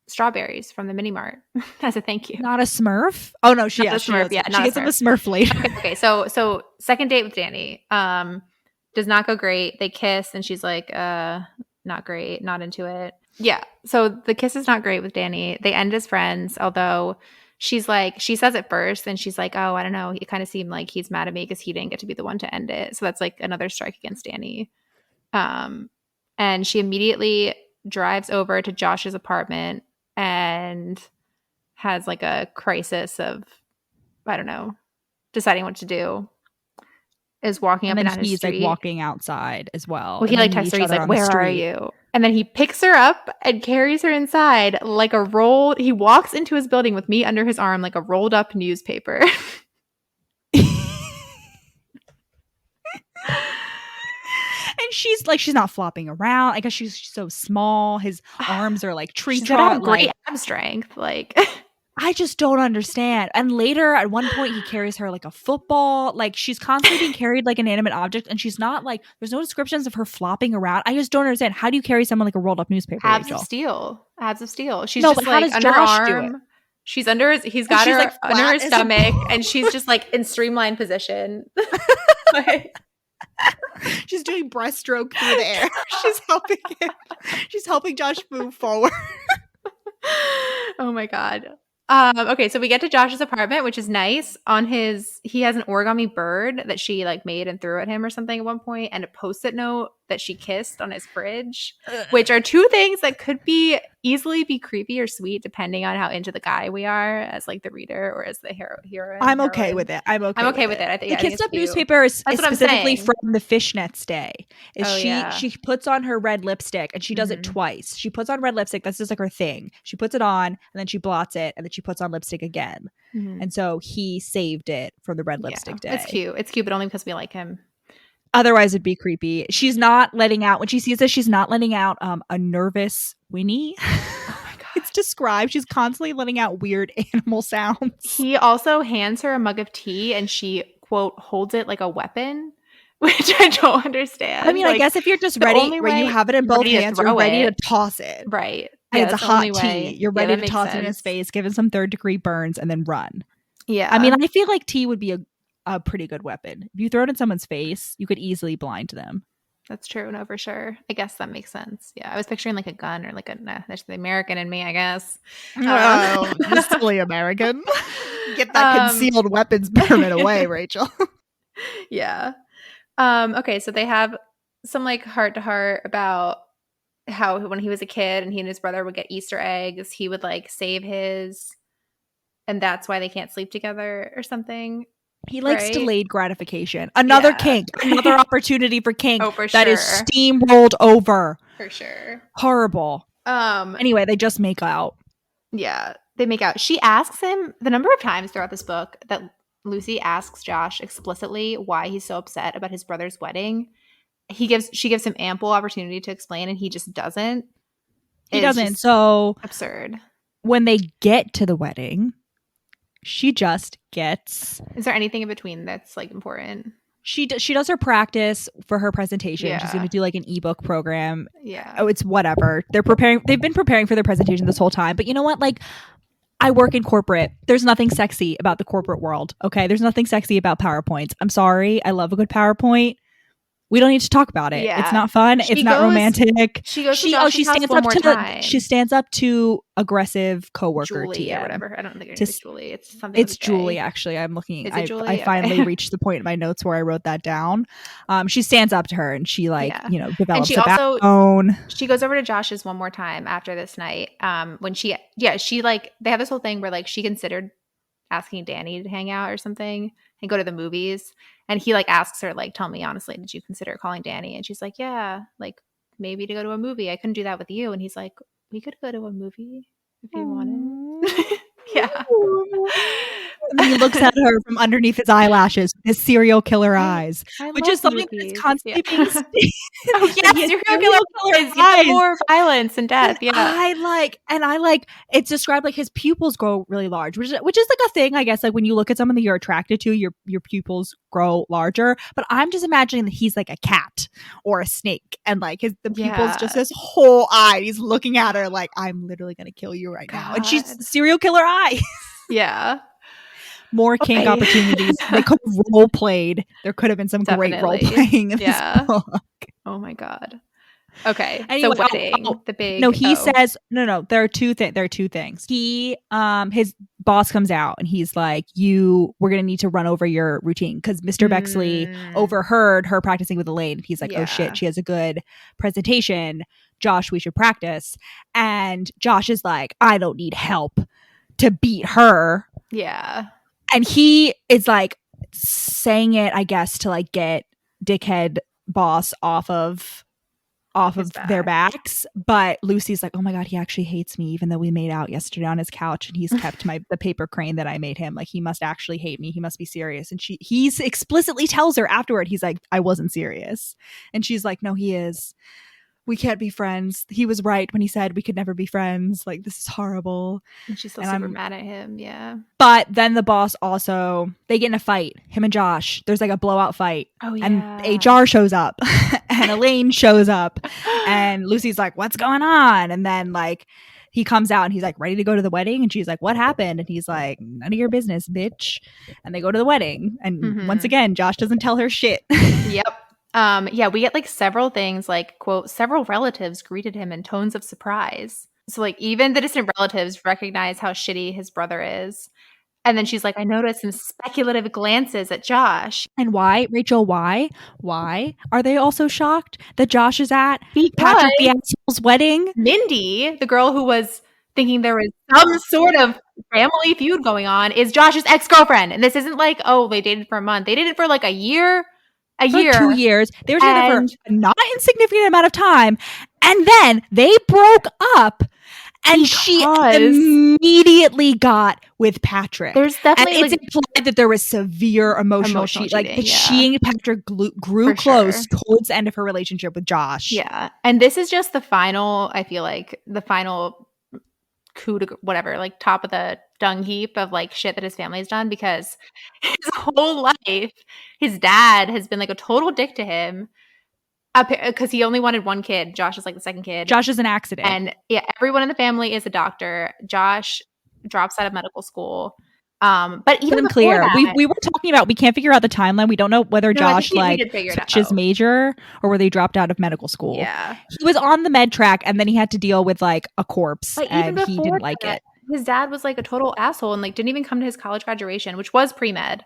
strawberries from the mini mart as a thank you. Not a Smurf? Oh no, she gets him a Smurf later. Okay. So second date with Danny does not go great. They kiss and she's like, not great, not into it. Yeah. So the kiss is not great with Danny. They end as friends, although she's like, she says it first and she's like, oh, I don't know. It kind of seemed like he's mad at me because he didn't get to be the one to end it. So that's like another strike against Danny. And she immediately drives over to Josh's apartment and has like a crisis of, I don't know, deciding what to do. Is walking up and down his street. He's like walking outside as well. Well, he like texts her. He's like, "Where are you?" And then he picks her up and carries her inside like a rolled. He walks into his building with me under his arm like a rolled up newspaper. And she's not flopping around. I guess she's so small. His arms are like tree trunk. Great ab strength. Like. I just don't understand. And later, at one point, he carries her like a football. Like, she's constantly being carried like an inanimate object. And she's not like, there's no descriptions of her flopping around. I just don't understand. How do you carry someone like a rolled up newspaper? Abs of steel. She's just like under her arm. She's under his, he's got her like under her stomach. And she's just like in streamlined position. Like, she's doing breaststroke through the air. She's helping him. She's helping Josh move forward. Oh my God. Okay, so we get to Josh's apartment, which is nice. He has an origami bird that she like made and threw at him or something at one point, and a Post-it note that she kissed on his fridge, which are two things that could easily be creepy or sweet depending on how into the guy we are as like the reader or as the hero. I'm okay with it. I'm okay with it. I think the kissed up newspaper is specifically from the Fishnets day. She puts on her red lipstick and she does it twice. She puts on red lipstick. That's just like her thing. She puts it on and then she blots it and then she puts on lipstick again. And so he saved it from the red lipstick day. It's cute. It's cute, but only because we like him. Otherwise, it'd be creepy. She's not letting out, when she sees this, she's not letting out a nervous whinny. Oh my God. It's described. She's constantly letting out weird animal sounds. He also hands her a mug of tea and she, quote, holds it like a weapon, which I don't understand. I mean, like, I guess if you're just ready, where you have it in both hands, you're ready to toss it. Right. And it's a hot tea. You're ready to toss it in his face, give him some third-degree burns, and then run. Yeah. I mean, I feel like tea would be a pretty good weapon. If you throw it in someone's face, you could easily blind them. That's true. No, for sure. I guess that makes sense. Yeah. I was picturing like a gun or like there's the American in me, I guess. Oh, you silly American. Get that concealed weapons permit away, Rachel. Yeah. Okay. So they have some like heart to heart about how when he was a kid and he and his brother would get Easter eggs, he would like save his, and that's why they can't sleep together or something. He likes delayed gratification. Another kink. Another opportunity for kink that is steamrolled over. For sure. Horrible. Anyway, they just make out. Yeah, they make out. She asks him the number of times throughout this book that Lucy asks Josh explicitly why he's so upset about his brother's wedding. She gives him ample opportunity to explain, and he just doesn't. He doesn't. So absurd. When they get to the wedding, she just gets. Is there anything in between that's like important? She does her practice for her presentation. Yeah. She's going to do like an ebook program. Yeah. Oh, it's whatever. They've been preparing for their presentation this whole time. But you know what? Like, I work in corporate. There's nothing sexy about the corporate world. Okay. There's nothing sexy about PowerPoints. I'm sorry. I love a good PowerPoint. We don't need to talk about it. Yeah. It's not fun. It's not romantic. She goes to Josh's house one more time. She stands up to aggressive coworker Julie TM. Or whatever. I don't think it's Julie. It's something. It's Julie. Actually, I'm looking. Is it Julie? I finally reached the point in my notes where I wrote that down. She stands up to her and she develops a backbone. She goes over to Josh's one more time after this night. When she like they have this whole thing where like she considered asking Danny to hang out or something and go to the movies. And he like asks her, like, tell me honestly, did you consider calling Danny? And she's like, yeah, like maybe to go to a movie. I couldn't do that with you. And he's like, we could go to a movie if you wanted. Yeah. And then he looks at her from underneath his eyelashes, his serial killer eyes, which is something that's constantly being oh yes, serial killer eyes. More violence and death. Yeah, I like it's described like his pupils grow really large, which is like a thing, I guess. Like when you look at someone that you're attracted to, your pupils grow larger. But I'm just imagining that he's like a cat or a snake, and like the pupils just this whole eye. He's looking at her like, I'm literally gonna kill you right now, and she's serial killer eyes. Yeah. More kink opportunities. They could have role played. There could have been some great role playing in this book. Oh my god. Okay. Anyway, so wedding, the big. No, he says no. There are two things. He his boss comes out and he's like, we're gonna need to run over your routine because Mr. Bexley overheard her practicing with Elaine. He's like, oh shit, she has a good presentation. Josh, we should practice. And Josh is like, I don't need help to beat her. Yeah. And he is like saying it, I guess, to like get dickhead boss off of their backs. But Lucy's like, oh my god, he actually hates me, even though we made out yesterday on his couch and he's kept the paper crane that I made him. Like, he must actually hate me. He must be serious. And he's explicitly tells her afterward, he's like, I wasn't serious. And she's like, no, he is. We can't be friends. He was right when he said we could never be friends. Like, this is horrible. And she's still super mad at him. Yeah. But then the boss also, they get in a fight. Him and Josh. There's like a blowout fight. Oh, yeah. And HR shows up. And Elaine shows up. And Lucy's like, what's going on? And then like he comes out and he's like ready to go to the wedding. And she's like, what happened? And he's like, none of your business, bitch. And they go to the wedding. And once again, Josh doesn't tell her shit. Yep. We get like several things like, quote, several relatives greeted him in tones of surprise. So like even the distant relatives recognize how shitty his brother is. And then she's like, I noticed some speculative glances at Josh. And why, Rachel, why are they also shocked that Josh is at Patrick the asshole's wedding? Mindy, the girl who was thinking there was some sort of family feud going on, is Josh's ex-girlfriend. And this isn't like, oh, they dated for a month. They dated for like a year. For 2 years. They were together for a not insignificant amount of time. And then they broke up. And she immediately got with Patrick. There's definitely, and it's implied that there was severe emotional cheating. Like, she and Patrick grew close towards the end of her relationship with Josh. Yeah. And this is just the final, I feel like, the final coup de whatever, like top of the dung heap of like shit that his family has done, because his whole life his dad has been like a total dick to him because he only wanted one kid. Josh is like the second kid. Josh is an accident. And yeah, everyone in the family is a doctor. Josh drops out of medical school. But even before clear. that, We were talking about, we can't figure out the timeline. We don't know whether Josh switched his major or whether he dropped out of medical school. Yeah, he was on the med track and then he had to deal with like a corpse, and he didn't like it. His dad was like a total asshole and like didn't even come to his college graduation, which was pre-med.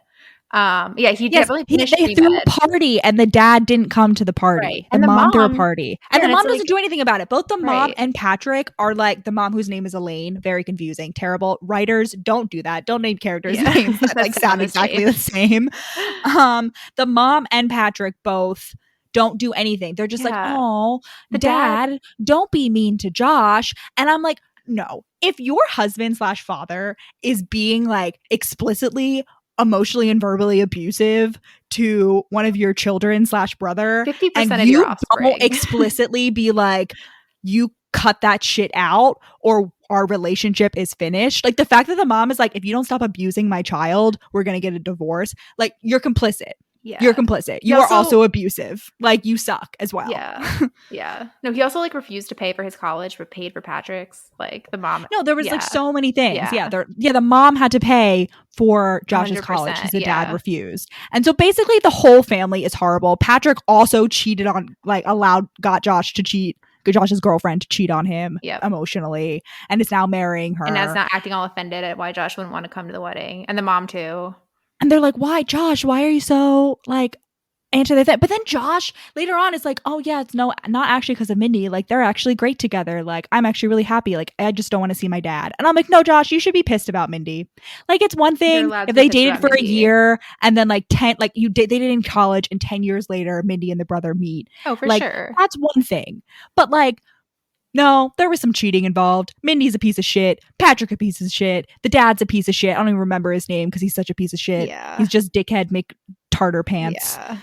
He definitely finished they threw a party and the dad didn't come to the party. Right. And the mom threw a party. And the mom doesn't do anything about it. Both the mom and Patrick are like, the mom whose name is Elaine, very confusing, terrible. Writers, don't do that. Don't name characters' names that like sound exactly the same. The mom and Patrick both don't do anything. They're just like, oh, the dad, don't be mean to Josh. And I'm like, no. If your husband/father is being like explicitly emotionally and verbally abusive to one of your children/brother, 50% and of you don't explicitly be like, you cut that shit out or our relationship is finished. Like the fact that the mom is like, if you don't stop abusing my child, we're gonna get a divorce. Like you're complicit. Yeah. You're complicit. You are also abusive. Like you suck as well. Yeah. Yeah. No, he also like refused to pay for his college, but paid for Patrick's. Like the mom. No, there was like so many things. Yeah. The mom had to pay for Josh's college because the dad refused. And so basically the whole family is horrible. Patrick also cheated on, like got Josh's girlfriend to cheat on him emotionally, and is now marrying her. And now is not acting all offended at why Josh wouldn't want to come to the wedding. And the mom too. And they're like, why, Josh? Why are you so like anti that? But then Josh later on is like, oh yeah, it's not actually because of Mindy. Like they're actually great together. Like I'm actually really happy. Like I just don't want to see my dad. And I'm like, no, Josh, you should be pissed about Mindy. Like it's one thing if they dated for a year and then like they dated in college and 10 years later, Mindy and the brother meet. Oh, for sure. That's one thing. But like, no, there was some cheating involved. Mindy's a piece of shit. Patrick a piece of shit. The dad's a piece of shit. I don't even remember his name because he's such a piece of shit. Yeah. He's just dickhead McTartar pants. Yeah.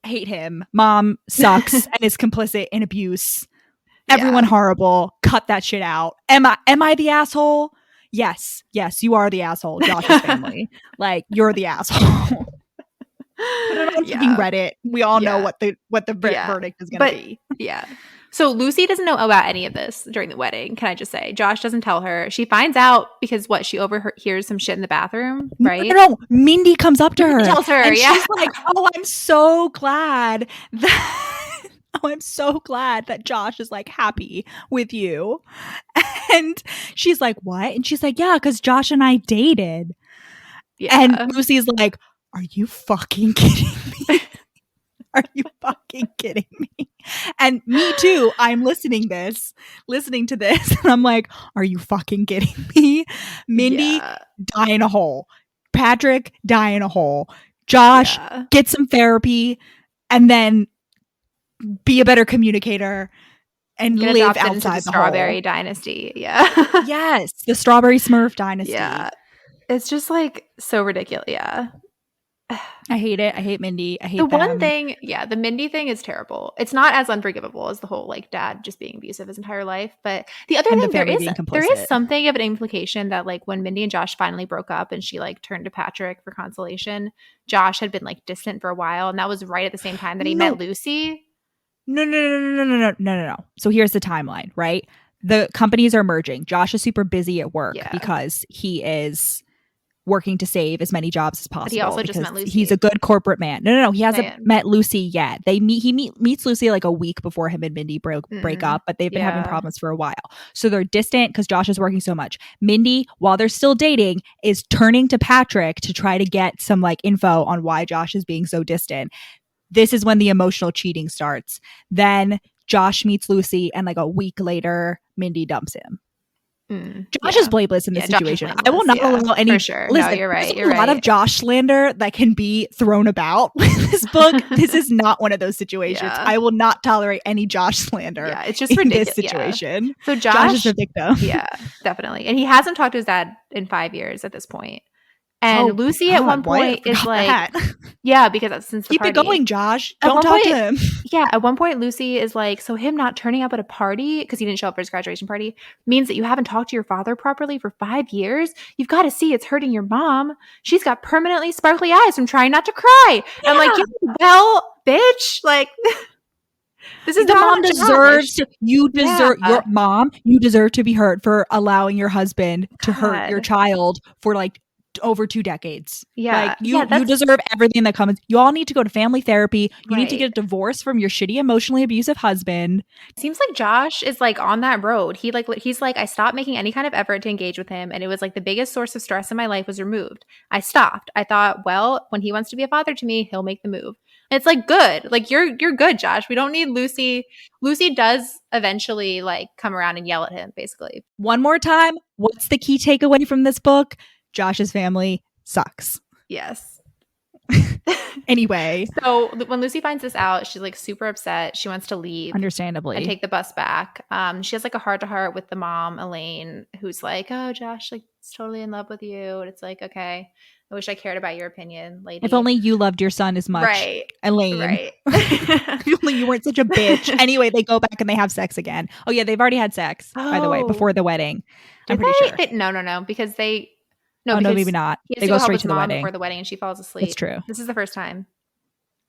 I hate him. Mom sucks and is complicit in abuse. Everyone horrible. Cut that shit out. Am I the asshole? Yes, you are the asshole. Josh's family. Like you're the asshole. Put it on fucking Reddit. We all know what the verdict is going to be. Yeah. So Lucy doesn't know about any of this during the wedding, can I just say. Josh doesn't tell her. She finds out because she overhears some shit in the bathroom, right? No. Mindy comes up to her. Tells her, and she's like, oh, I'm so glad that Josh is like happy with you. And she's like, what? And she's like, yeah, because Josh and I dated. Yeah. And Lucy's like, are you fucking kidding me? Are you fucking kidding me? And me too. I'm listening to this, and I'm like, are you fucking kidding me? Mindy, die in a hole. Patrick, die in a hole. Josh, get some therapy, and then be a better communicator and live outside the Strawberry Dynasty. Yeah. Yes, the Strawberry Smurf Dynasty. Yeah. It's just like so ridiculous. Yeah. I hate it. I hate Mindy. I hate the one thing. Yeah, the Mindy thing is terrible. It's not as unforgivable as the whole like dad just being abusive his entire life. But the other thing, there is something of an implication that like when Mindy and Josh finally broke up and she like turned to Patrick for consolation, Josh had been like distant for a while, and that was right at the same time that he met Lucy. No. So here's the timeline, right? The companies are merging. Josh is super busy at work because he is working to save as many jobs as possible. But he also just met Lucy. He's a good corporate man. No. He hasn't met Lucy yet. He meets Lucy like a week before him and Mindy break up, but they've been having problems for a while. So they're distant because Josh is working so much. Mindy, while they're still dating, is turning to Patrick to try to get some like info on why Josh is being so distant. This is when the emotional cheating starts. Then Josh meets Lucy, and like a week later, Mindy dumps him. Josh is blameless in this situation. I will not allow any. For sure. Listen, no, you're right. There's a lot of Josh slander that can be thrown about with this book. This is not one of those situations. Yeah. I will not tolerate any Josh slander. Yeah, it's just ridiculous. This situation. Yeah. So Josh is a victim. Yeah, definitely. And he hasn't talked to his dad in 5 years at this point. And Lucy at one point is like, yeah, because since the keep party. It going, Josh. Don't talk to him. Yeah, at one point Lucy is like, so him not turning up at a party because he didn't show up for his graduation party means that you haven't talked to your father properly for 5 years. You've got to see it's hurting your mom. She's got permanently sparkly eyes from trying not to cry. Yeah. I'm like, well, bitch, like. This is the mom deserves your mom. You deserve to be hurt for allowing your husband to hurt your child for like over 2 decades. Yeah. Like you deserve everything that comes. You all need to go to family therapy. You need to get a divorce from your shitty, emotionally abusive husband. Seems like Josh is like on that road. He's like, I stopped making any kind of effort to engage with him, and it was like the biggest source of stress in my life was removed. I stopped. I thought, well, when he wants to be a father to me, he'll make the move. And it's like, good. Like you're good, Josh. We don't need Lucy. Lucy does eventually like come around and yell at him, basically. One more time, what's the key takeaway from this book? Josh's family sucks. Yes. Anyway. So when Lucy finds this out, she's like super upset. She wants to leave. Understandably. And take the bus back. She has like a heart-to-heart with the mom, Elaine, who's like, oh, Josh, like, is totally in love with you. And it's like, okay, I wish I cared about your opinion, lady. If only you loved your son as much. Right. Elaine. Right. If only you weren't such a bitch. Anyway, they go back and they have sex again. Oh, yeah, they've already had sex, by the way, before the wedding. I'm pretty sure. No, because they... No, maybe not. They go straight to the wedding. Before the wedding, and she falls asleep. It's true. This is the first time.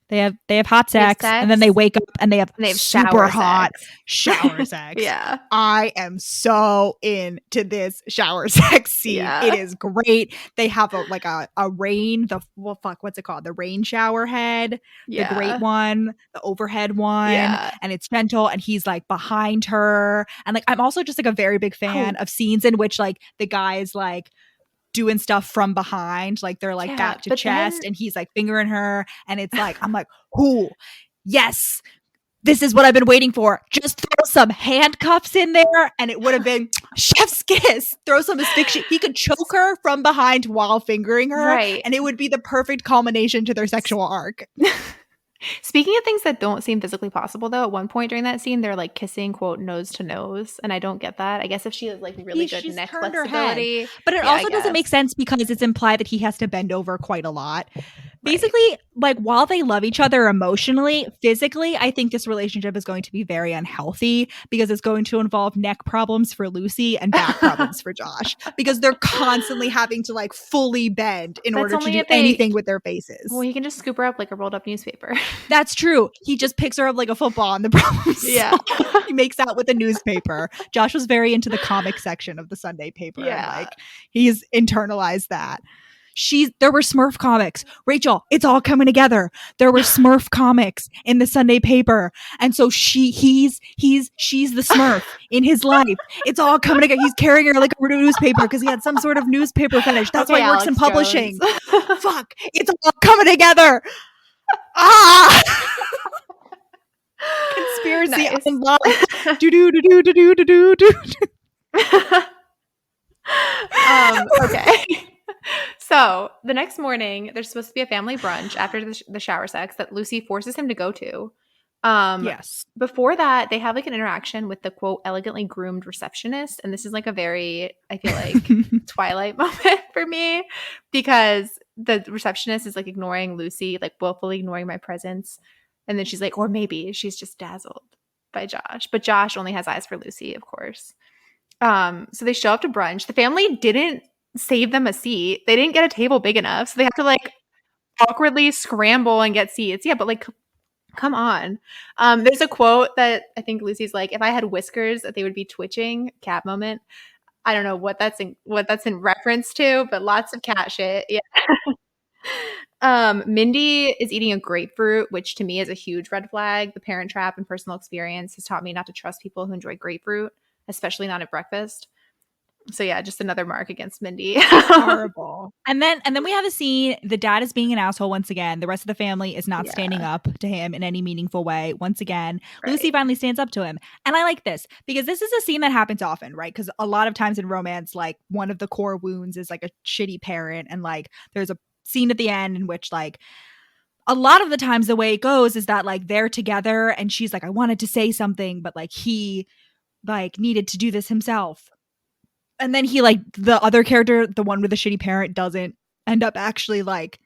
They have hot sex, and then they wake up and they have super hot shower sex. Yeah. I am so into this shower sex scene. Yeah. It is great. They have a rain, what's it called? The rain shower head, the great one, the overhead one, and it's gentle, and he's like behind her. And like I'm also just like a very big fan of scenes in which like the guy is like doing stuff from behind, like they're like back to chest, and he's like fingering her, and it's like I'm like, ooh, yes, this is what I've been waiting for. Just throw some handcuffs in there, and it would have been chef's kiss. Throw some asphyxiation. He could choke her from behind while fingering her, and it would be the perfect culmination to their sexual arc. Speaking of things that don't seem physically possible, though, at one point during that scene, they're like kissing, quote, nose to nose. And I don't get that. I guess if she has like really good neck flexibility. But it also doesn't make sense because it's implied that he has to bend over quite a lot. Basically, like while they love each other emotionally, physically, I think this relationship is going to be very unhealthy because it's going to involve neck problems for Lucy and back problems for Josh because they're constantly having to like fully bend in order to do anything with their faces. Well, he can just scoop her up like a rolled up newspaper. That's true. He just picks her up like a football and the problems. Yeah. He makes out with a newspaper. Josh was very into the comic section of the Sunday paper. Yeah. And, like he's internalized that. There were Smurf comics. Rachel, it's all coming together. There were Smurf comics in the Sunday paper. And so she's the Smurf in his life. It's all coming together. He's carrying her like a newspaper because he had some sort of newspaper fetish. That's why he works in publishing. Fuck. It's all coming together. Conspiracy unlocked. Do. Okay. So the next morning, there's supposed to be a family brunch after the shower sex that Lucy forces him to go to. Yes. Before that, they have like an interaction with the quote elegantly groomed receptionist, and this is like a very, I feel like, Twilight moment for me because the receptionist is like ignoring Lucy, like willfully ignoring my presence, and then she's like, or maybe she's just dazzled by Josh, but Josh only has eyes for Lucy, of course. So they show up to brunch. The family didn't save them a seat. They didn't get a table big enough, so they have to like awkwardly scramble and get seats. Yeah, but like come on. There's a quote that I think Lucy's like, if I had whiskers they would be twitching. Cat moment. I don't know what that's in reference to, but lots of cat shit. Yeah. Mindy is eating a grapefruit, which to me is a huge red flag. The Parent Trap and personal experience has taught me not to trust people who enjoy grapefruit, especially not at breakfast. So yeah, just another mark against Mindy. Horrible. And then we have a scene. The dad is being an asshole once again. The rest of the family is not standing up to him in any meaningful way. Once again, Lucy finally stands up to him. And I like this because this is a scene that happens often, right? Because a lot of times in romance, like one of the core wounds is like a shitty parent. And like there's a scene at the end in which like a lot of the times the way it goes is that like they're together and she's like, I wanted to say something, but like he like needed to do this himself. And then he like the other character, the one with the shitty parent, doesn't end up actually like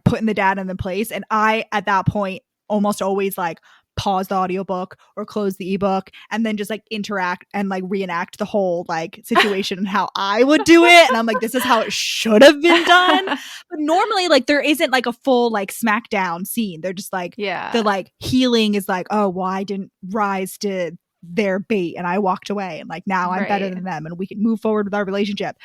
putting the dad in the place. And I, at that point, almost always like pause the audiobook or close the ebook and then just like interact and like reenact the whole like situation and how I would do it. And I'm like, this is how it should have been done. But normally like there isn't like a full like smackdown scene. They're just like, the like healing is like, oh, well, I didn't rise to their bait and I walked away and like now I'm better than them and we can move forward with our relationship.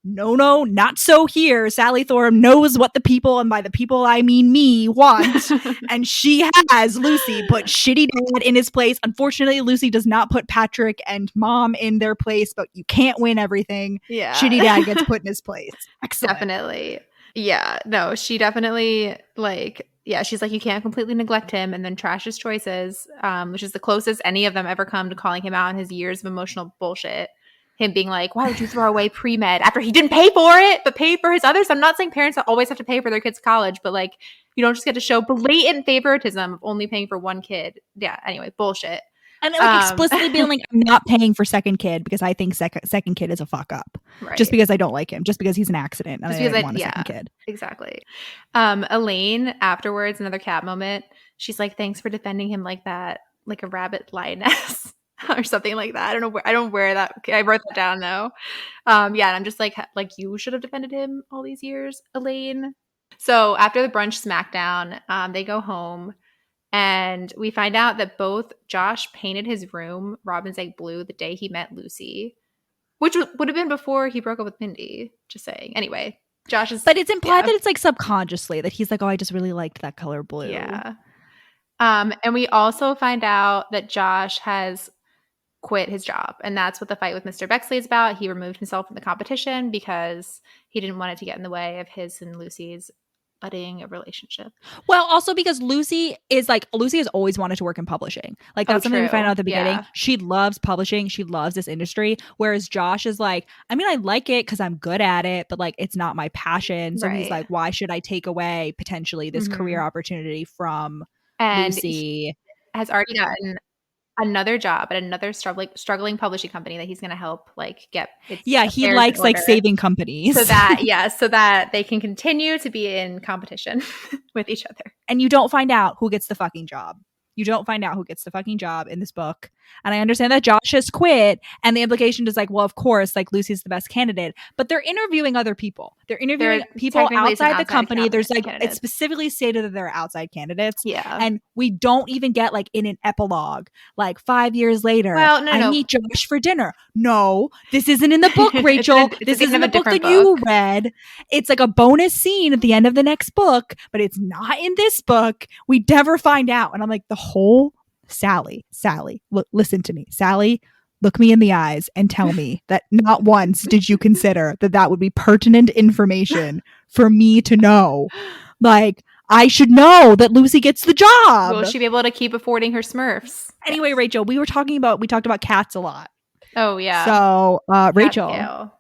no, not so here. Sally Thorne knows what the people, and by the people I mean me, want. And she has Lucy put shitty dad in his place. Unfortunately, Lucy does not put Patrick and mom in their place, but you can't win everything. Yeah. Shitty dad gets put in his place. Excellent. Definitely. Yeah. No, she definitely she's like, you can't completely neglect him and then trash his choices, which is the closest any of them ever come to calling him out on his years of emotional bullshit. Him being like, why would you throw away pre-med after he didn't pay for it, but paid for his others? I'm not saying parents always have to pay for their kids' college, but like, you don't just get to show blatant favoritism of only paying for one kid. Yeah. Anyway, bullshit. And like explicitly being like, I'm not paying for second kid because I think second kid is a fuck up. Right. Just because I don't like him. Just because he's an accident. And just I because didn't want a second kid. Exactly. Elaine, afterwards, another cat moment. She's like, thanks for defending him like that, like a rabbit lioness. Or something like that. I don't know where that. I wrote that down though. And I'm just like you should have defended him all these years, Elaine. So after the brunch smackdown, they go home, and we find out that both Josh painted his room robin's egg blue the day he met Lucy, which would have been before he broke up with Mindy. Just saying. Anyway, Josh is. But it's implied that it's like subconsciously that he's like, oh, I just really liked that color blue. Yeah. And we also find out that Josh has quit his job, and that's what the fight with Mr. Bexley is about. He removed himself from the competition because he didn't want it to get in the way of his and Lucy's budding relationship. Well, also because Lucy has always wanted to work in publishing. Like that's something we find out at the beginning. Yeah. She loves publishing. She loves this industry. Whereas Josh is like, I mean, I like it because I'm good at it, but like it's not my passion. So he's like, why should I take away potentially this career opportunity from Lucy? He has already gotten another job at another struggling publishing company that he's going to help like get. He likes like saving companies so that they can continue to be in competition with each other. And you don't find out who gets the fucking job. You don't find out who gets the fucking job in this book. And I understand that Josh has quit, and the implication is like, well, of course, like Lucy's the best candidate, but they're interviewing other people. They're interviewing people outside the company. There's like, it's specifically stated that they're outside candidates. Yeah. And we don't even get like in an epilogue, like 5 years later, I meet Josh for dinner. No, this isn't in the book, Rachel. This isn't the book that you read. It's like a bonus scene at the end of the next book, but it's not in this book. We never find out. And I'm like, the whole Sally, look, listen to me. Sally, look me in the eyes and tell me that not once did you consider that would be pertinent information for me to know. Like, I should know that Lucy gets the job. Will she be able to keep affording her Smurfs? Anyway, Rachel, we talked about cats a lot. Oh, yeah. So, Rachel, scale.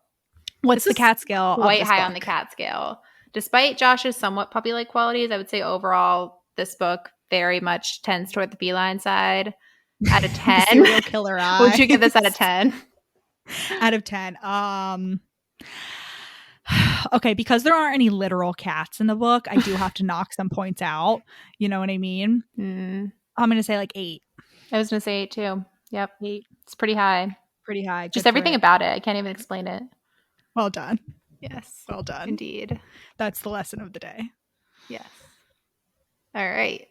What's the cat scale? Quite high on the cat scale. Despite Josh's somewhat puppy-like qualities, I would say overall, this book very much tends toward the feline side. Out of 10. Serial killer eye. Would you give this out of 10? Out of 10. Okay, because there aren't any literal cats in the book, I do have to knock some points out. You know what I mean? I'm going to say like 8. I was going to say 8 too. Yep. 8. It's pretty high. Pretty high. Just everything about it. I can't even explain it. Well done. Yes. Well done. Indeed. That's the lesson of the day. Yes. All right.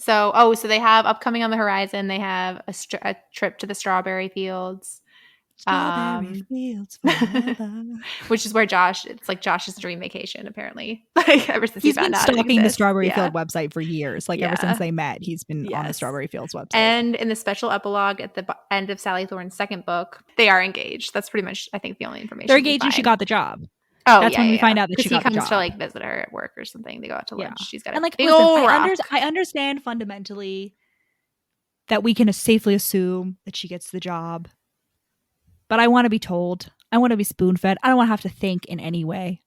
So they have upcoming on the horizon. They have a trip to the strawberry fields. Strawberry fields forever. Which is where it's like Josh's dream vacation, apparently. Like ever since he's been stalking the Strawberry Field website for years. Like ever since they met, he's been on the Strawberry Fields website. And in the special epilogue at the end of Sally Thorne's second book, they are engaged. That's pretty much, I think, the only information. They're engaged and she got the job. Oh, that's when we find out that she got the job. He comes to like visit her at work or something. They go out to lunch. She's got big old rock. I understand fundamentally that we can safely assume that she gets the job, but I want to be told. I want to be spoon-fed. I don't want to have to think in any way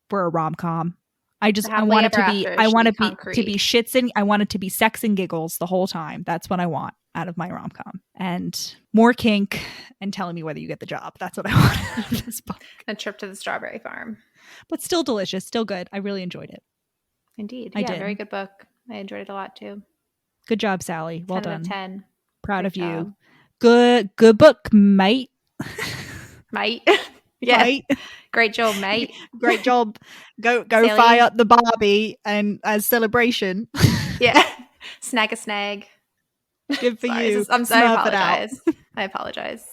for a rom-com. I want it to be. I want it to be shits and I want it to be sex and giggles the whole time. That's what I want out of my rom-com, and more kink and telling me whether you get the job. That's what I want out of this book. A trip to the strawberry farm, but still delicious, still good. I really enjoyed it. Indeed, I did. Very good book. I enjoyed it a lot too. Good job, Sally. Well 10 done. 10. Proud of you. Good book, mate. Mate. Yeah. Mate. Great job, mate. Great job. Go fire up the Barbie and as celebration. Yeah. Snag a snag. Good for you. I apologize. I apologize,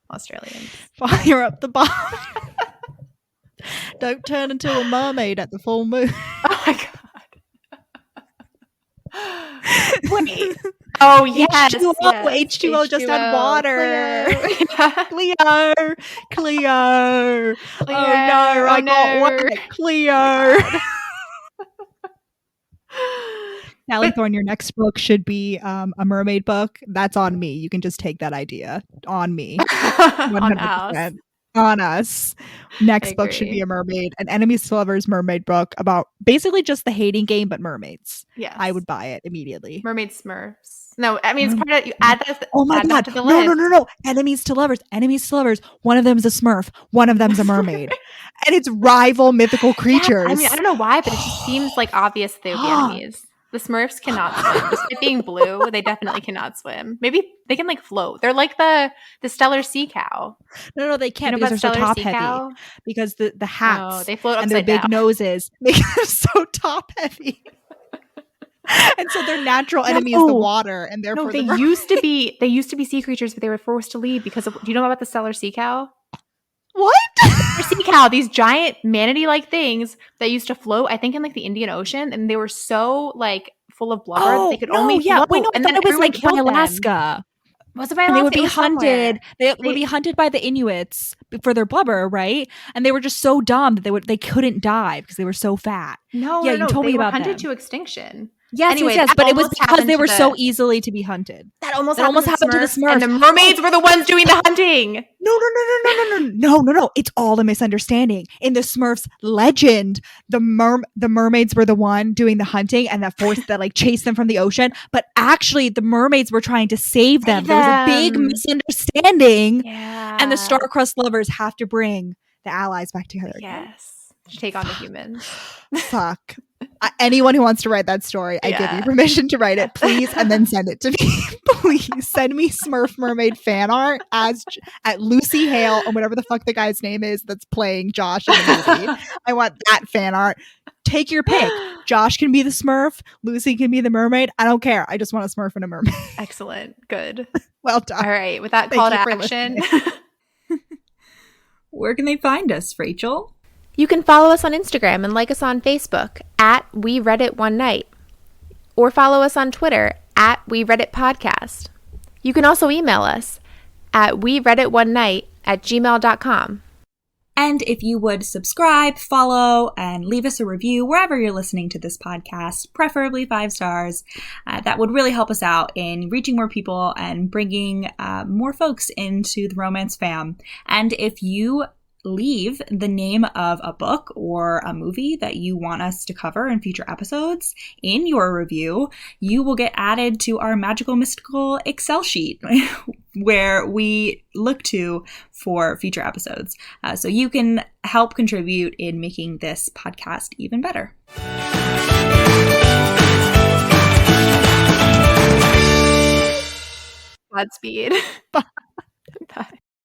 Australians. Fire up the Barbie. Don't turn into a mermaid at the full moon. Oh my god. Wait. Oh yes. H2O. Yes. H2O just had water. Cleo. Cleo. Oh no, I got wet. Cleo. Sally Thorne, your next book should be a mermaid book. That's on me. You can just take that idea. On me. 100%. On us. Next book should be a mermaid, an enemies to lovers mermaid book about basically just the hating game, but mermaids. Yes. I would buy it immediately. Mermaid Smurfs. No, I mean, it's part of, you add that. Oh my god. To the list. No. Enemies to lovers. Enemies to lovers. One of them's a Smurf. One of them's a mermaid. And it's rival mythical creatures. Yeah, I mean, I don't know why, but it just seems like obvious they would be enemies. The Smurfs cannot swim. Despite being blue, they definitely cannot swim. Maybe they can like float. They're like the stellar sea cow. No, they can't because they're so top heavy. Because the hats they float and their big noses make them so top heavy. And so their natural enemy is the water, and therefore they used to be sea creatures, but they were forced to leave because of. Do you know about the stellar sea cow? What? Sea cow, these giant manatee-like things that used to float, I think, in like the Indian Ocean, and they were so like full of blubber that they could only float. Wait, no, and then it was like by Alaska. Was it by Alaska? And they would be hunted. They would be hunted by the Inuits for their blubber, right? And they were just so dumb that they couldn't die because they were so fat. No, you told me about hunted them. to extinction. Yes, but it was because they were so easily to be hunted. That almost happened to the Smurfs. And the mermaids were the ones doing the hunting. No. It's all a misunderstanding. In the Smurfs legend, the mermaids were the one doing the hunting and that force that like chased them from the ocean. But actually, the mermaids were trying to save them. There was a big misunderstanding. Yeah. And the star-crossed lovers have to bring the allies back together. Yes. To take on the humans. Fuck. Anyone who wants to write that story, I give you permission to write it, please, and then send it to me. Please send me Smurf mermaid fan art at Lucy Hale or whatever the fuck the guy's name is that's playing Josh in the movie. I want that fan art. Take your pick. Josh can be the Smurf. Lucy can be the mermaid. I don't care. I just want a Smurf and a mermaid. Excellent. Good. Well done. All right. With that call to action. Where can they find us, Rachel? You can follow us on Instagram and like us on Facebook at We Read It One Night, or follow us on Twitter at We Read It Podcast. You can also email us at wereaditonenight@gmail.com. And if you would subscribe, follow, and leave us a review wherever you're listening to this podcast, preferably 5 stars, that would really help us out in reaching more people and bringing more folks into the romance fam. And if you leave the name of a book or a movie that you want us to cover in future episodes in your review, you will get added to our magical mystical Excel sheet where we look to for future episodes. So you can help contribute in making this podcast even better. Godspeed. Bye. Bye.